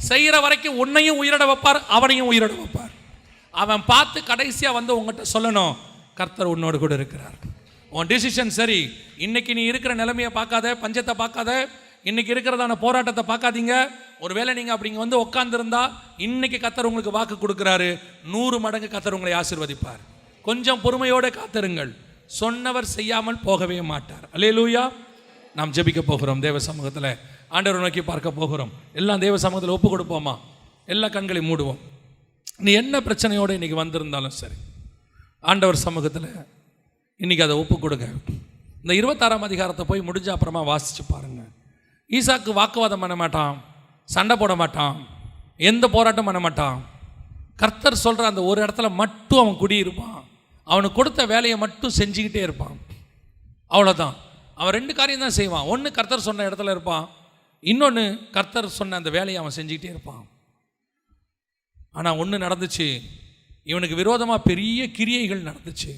செய்கிற வரைக்கும் உன்னையும் உயிரிட வைப்பார், அவனையும் உயிரிட வைப்பார். அவன் பார்த்து கடைசியாக வந்து உங்கள்கிட்ட சொல்லணும், கர்த்தர் உன்னோடு கூட இருக்கிறார். உன் டிசிஷன் சரி. இன்னைக்கு நீ இருக்கிற நிலைமையை பார்க்காத, பஞ்சத்தை பார்க்காத, இன்னைக்கு இருக்கிறதான போராட்டத்தை பார்க்காதீங்க. ஒருவேளை நீங்கள் அப்படிங்க வந்து உட்காந்துருந்தா இன்னைக்கு கர்த்தர் உங்களுக்கு வாக்கு கொடுக்குறாரு, 100 மடங்கு கர்த்தர் உங்களை ஆசீர்வதிப்பார். கொஞ்சம் பொறுமையோடு காத்திருங்கள், சொன்னவர் செய்யாமல் போகவே மாட்டார். அல்லேலூயா. நாம் ஜெபிக்க போகிறோம். தேவ சமூகத்தில் ஆண்டவரை நோக்கி பார்க்க போகிறோம். எல்லாம் தேவ சமூகத்தில் ஒப்பு கொடுப்போமா? எல்லா கண்களையும் மூடுவோம். நீ என்ன பிரச்சனையோடு இன்றைக்கி வந்திருந்தாலும் சரி, ஆண்டவர் சமூகத்தில் இன்றைக்கி அதை ஒப்பு கொடுங்க. இந்த 26ஆம் அதிகாரத்தை போய் முடிஞ்ச அப்புறமா வாசித்து பாருங்கள். ஈசாக்கு வாக்குவாதம் பண்ண மாட்டான், சண்டை போட மாட்டான், எந்த போராட்டம் பண்ண மாட்டான். கர்த்தர் சொல்கிற அந்த ஒரு இடத்துல மட்டும் அவன் குடியிருப்பான். அவனுக்கு கொடுத்த வேலையை மட்டும் செஞ்சுக்கிட்டே இருப்பான். அவ்வளோதான். அவன் 2 காரியம் தான் செய்வான். ஒன்று கர்த்தர் சொன்ன இடத்துல இருப்பான், இன்னொன்று கர்த்தர் சொன்ன அந்த வேலையை அவன் செஞ்சுக்கிட்டே இருப்பான். ஆனால் ஒன்று நடந்துச்சு, இவனுக்கு விரோதமாக பெரிய கிரியைகள் நடந்துச்சு.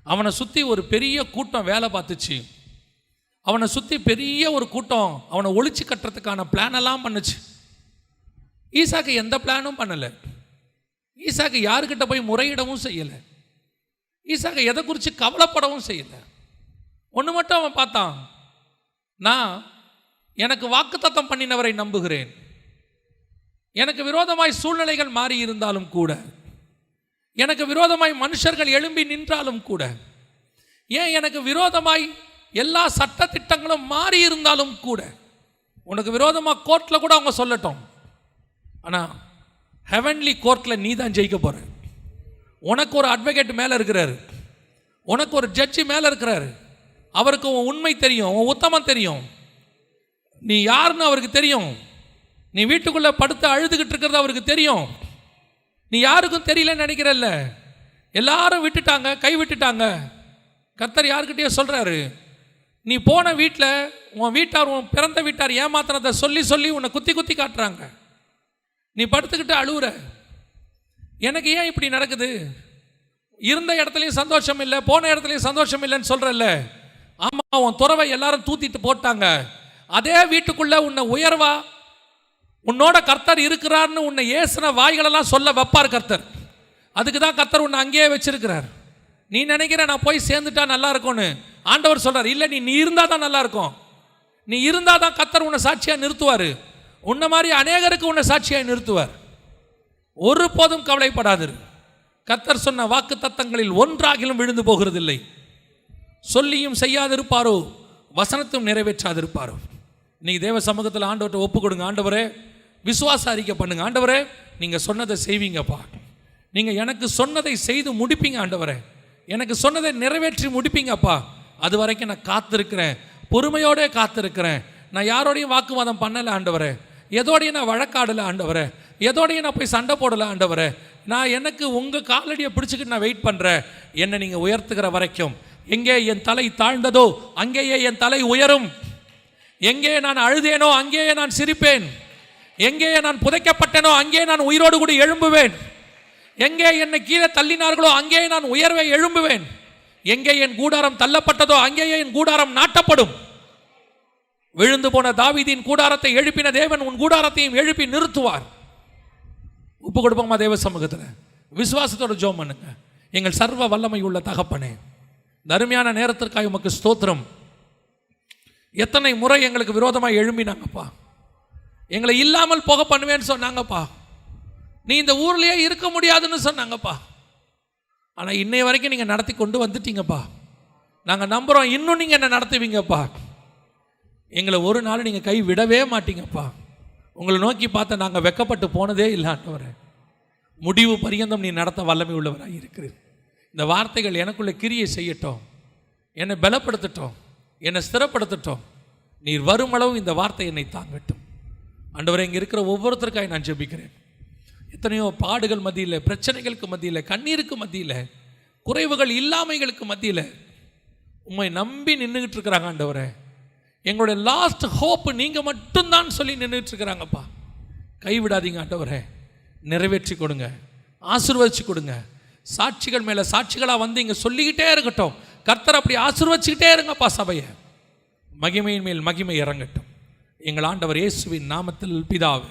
அவனை சுற்றி ஒரு பெரிய கூட்டம் வேலை பார்த்துச்சு. அவனை சுற்றி பெரிய ஒரு கூட்டம் அவனை ஒழிச்சு கட்டுறதுக்கான பிளான் எல்லாம் பண்ணுச்சு. ஈசாக்கு எந்த பிளானும் பண்ணலை. ஈசாக்கு யாருக்கிட்ட போய் முறையிடவும் செய்யலை. ஈசாக்கு எதை குறித்து கவலைப்படவும் செய்யலை. ஒன்று மட்டும் அவன் பார்த்தான், நான் எனக்கு வாக்குத்தத்தம் பண்ணினவரை நம்புகிறேன். எனக்கு விரோதமாய் சூழ்நிலைகள் மாறி இருந்தாலும் கூட, எனக்கு விரோதமாய் மனுஷர்கள் எழும்பி நின்றாலும் கூட, ஏன் எனக்கு விரோதமாய் எல்லா சட்ட திட்டங்களும் மாறி இருந்தாலும் கூட, உனக்கு விரோதமாக கோர்ட்டில் கூட அவங்க சொல்லட்டும், ஆனால் ஹெவன்லி கோர்ட்டில் நீ தான் ஜெயிக்க போகிற. உனக்கு ஒரு அட்வொகேட் மேலே இருக்கிறாரு, உனக்கு ஒரு ஜட்ஜி மேலே இருக்கிறாரு. அவருக்கு உன் உண்மை தெரியும், உன் உத்தமம் தெரியும், நீ யாருன்னு அவருக்கு தெரியும். நீ வீட்டுக்குள்ளே படுத்து அழுதுகிட்டு இருக்கிறது அவருக்கு தெரியும். நீ யாருக்கும் தெரியலன்னு நினைக்கிறல்ல. எல்லாரும் விட்டுட்டாங்க, கை விட்டுட்டாங்க. கர்த்தர் யாருக்கிட்டேயே சொல்கிறாரு, நீ போன வீட்டில் உன் வீட்டார், உன் பிறந்த வீட்டார் ஏமாத்தினதை சொல்லி சொல்லி உன்னை குத்தி குத்தி காட்டுறாங்க. நீ படுத்துக்கிட்டு அழுவுற, எனக்கு ஏன் இப்படி நடக்குது? இருந்த இடத்துலையும் சந்தோஷம் இல்லை, போன இடத்துலையும் சந்தோஷம் இல்லைன்னு சொல்கிறல்ல. ஆமாம், உன் துறவை எல்லாரும் தூத்திட்டு போட்டாங்க. அதே வீட்டுக்குள்ளே உன்னை உயர்வா உன்னோட கர்த்தர் இருக்கிறார்னு உன்னை ஏசின வாய்களெல்லாம் சொல்ல வைப்பார் கர்த்தர். அதுக்கு தான் கர்த்தர் உன்னை அங்கேயே வச்சிருக்கிறார். நீ நினைக்கிற நான் போய் சேர்ந்துட்டா நல்லா இருக்கும்னு, ஆண்டவர் சொல்கிறார், இல்லை, நீ இருந்தால் தான் நல்லா இருக்கும். நீ இருந்தால் தான் கர்த்தர் உன்னை சாட்சியாக நிறுத்துவார். உன்னை மாதிரி அநேகருக்கு உன்னை சாட்சியாக நிறுத்துவார். ஒரு போதும் கவலைப்படாதிரு. கர்த்தர் சொன்ன வாக்கு தத்தங்களில் ஒன்றாகிலும் விழுந்து போகிறதில்லை. சொல்லியும் செய்யாதிருப்பாரோ, வசனத்தும் நிறைவேற்றாதிருப்பாரோ. இன்னைக்கு தேவ சமூகத்தில் ஆண்டவர்கிட்ட ஒப்பு கொடுங்க. ஆண்டவரே, விசுவாச அறிக்கை பண்ணுங்க. ஆண்டவரே, நீங்கள் சொன்னதை செய்வீங்கப்பா. நீங்கள் எனக்கு சொன்னதை செய்து முடிப்பீங்க. ஆண்டவரே, எனக்கு சொன்னதை நிறைவேற்றி முடிப்பீங்கப்பா. அது வரைக்கும் நான் காத்திருக்கிறேன், பொறுமையோடே காத்திருக்கிறேன். நான் யாரோடையும் வாக்குவாதம் பண்ணலை ஆண்டவரே, எதோடையும் நான் வழக்காடலை ஆண்டவரே, எதோடையும் நான் போய் சண்டை போடலை ஆண்டவரே. நான் எனக்கு உங்கள் காலடியை பிடிச்சிக்கிட்டு நான் வெயிட் பண்ணுறேன். என்னை நீங்கள் உயர்த்துக்கிற வரைக்கும். எங்கே என் தலை தாழ்ந்ததோ அங்கேயே என் தலை உயரும். எங்கே நான் அழுதேனோ அங்கேயே நான் சிரிப்பேன். எங்கே நான் புதைக்கப்பட்டேனோ அங்கே நான் உயிரோடு கூட எழும்புவேன். எங்கே என்னை கீழே தள்ளினார்களோ அங்கே நான் உயர்வை எழும்புவேன். எங்கே என் கூடாரம் தள்ளப்பட்டதோ அங்கேயே என் கூடாரம் நாட்டப்படும். விழுந்து போன தாவீதின் கூடாரத்தை எழுப்பின தேவன் உன் கூடாரத்தையும் எழுப்பி நிறுத்துவார். ஒப்பு கொடுப்போமா தேவ சமூகத்தில்? விசுவாசத்தோட ஜெபம் பண்ணுங்க. எங்கள் சர்வ வல்லமை உள்ள தகப்பனே, இந்த அருமையான நேரத்திற்காக உமக்கு ஸ்தோத்திரம். எத்தனை முறை எங்களுக்கு விரோதமாக எழும்பினாங்கப்பா, எங்களை இல்லாமல் போக பண்ணுவேன்னு சொன்னாங்கப்பா, நீ இந்த ஊர்லேயே இருக்க முடியாதுன்னு சொன்னாங்கப்பா. ஆனால் இன்னைய வரைக்கும் நீங்கள் நடத்தி கொண்டு வந்துட்டீங்கப்பா. நாங்கள் நம்புகிறோம், இன்னும் நீங்கள் என்ன நடத்துவீங்கப்பா. எங்களை ஒரு நாள் நீங்கள் கை விடவே மாட்டீங்கப்பா. உங்களை நோக்கி பார்த்த நாங்கள் வெக்கப்பட்டு போனதே இல்லாண்டவரே. முடிவு பரியந்தம் நீ நடத்த வல்லமை உள்ளவராக இருக்கிறது. இந்த வார்த்தைகள் எனக்குள்ளே கிரியை செய்யட்டும், என்னை பலப்படுத்தட்டும், என்னை ஸ்திரப்படுத்தட்டும். நீர் வருமளவு இந்த வார்த்தை என்னை தாங்கட்டும். ஆண்டவரே, இங்கே இருக்கிற ஒவ்வொருத்தருக்காக நான் ஜெபிக்கிறேன். எத்தனையோ பாடுகள் மத்தியில், பிரச்சனைகளுக்கு மத்தியில், கண்ணீருக்கு மத்தியில், குறைவுகள் இல்லாமைகளுக்கு மத்தியில் உம்மை நம்பி நின்றுக்கிட்டு இருக்கிறாங்க. ஆண்டவரே, எங்களுடைய லாஸ்ட் ஹோப் நீங்கள் மட்டும்தான் சொல்லி நின்றுட்டு இருக்கிறாங்கப்பா. கைவிடாதீங்க ஆண்டவரே, நிறைவேற்றி கொடுங்க, ஆசீர்வதிச்சு கொடுங்க. சாட்சிகள் மேலே சாட்சிகளாக வந்து இங்கே சொல்லிக்கிட்டே இருக்கட்டும். கர்த்தர் அப்படி ஆசீர்வதிச்சுக்கிட்டே இருங்கப்பா. சபையை மகிமையின் மேல் மகிமை இறங்கட்டும். எங்கள் ஆண்டவர் இயேசுவின் நாமத்தில் பிதாவே.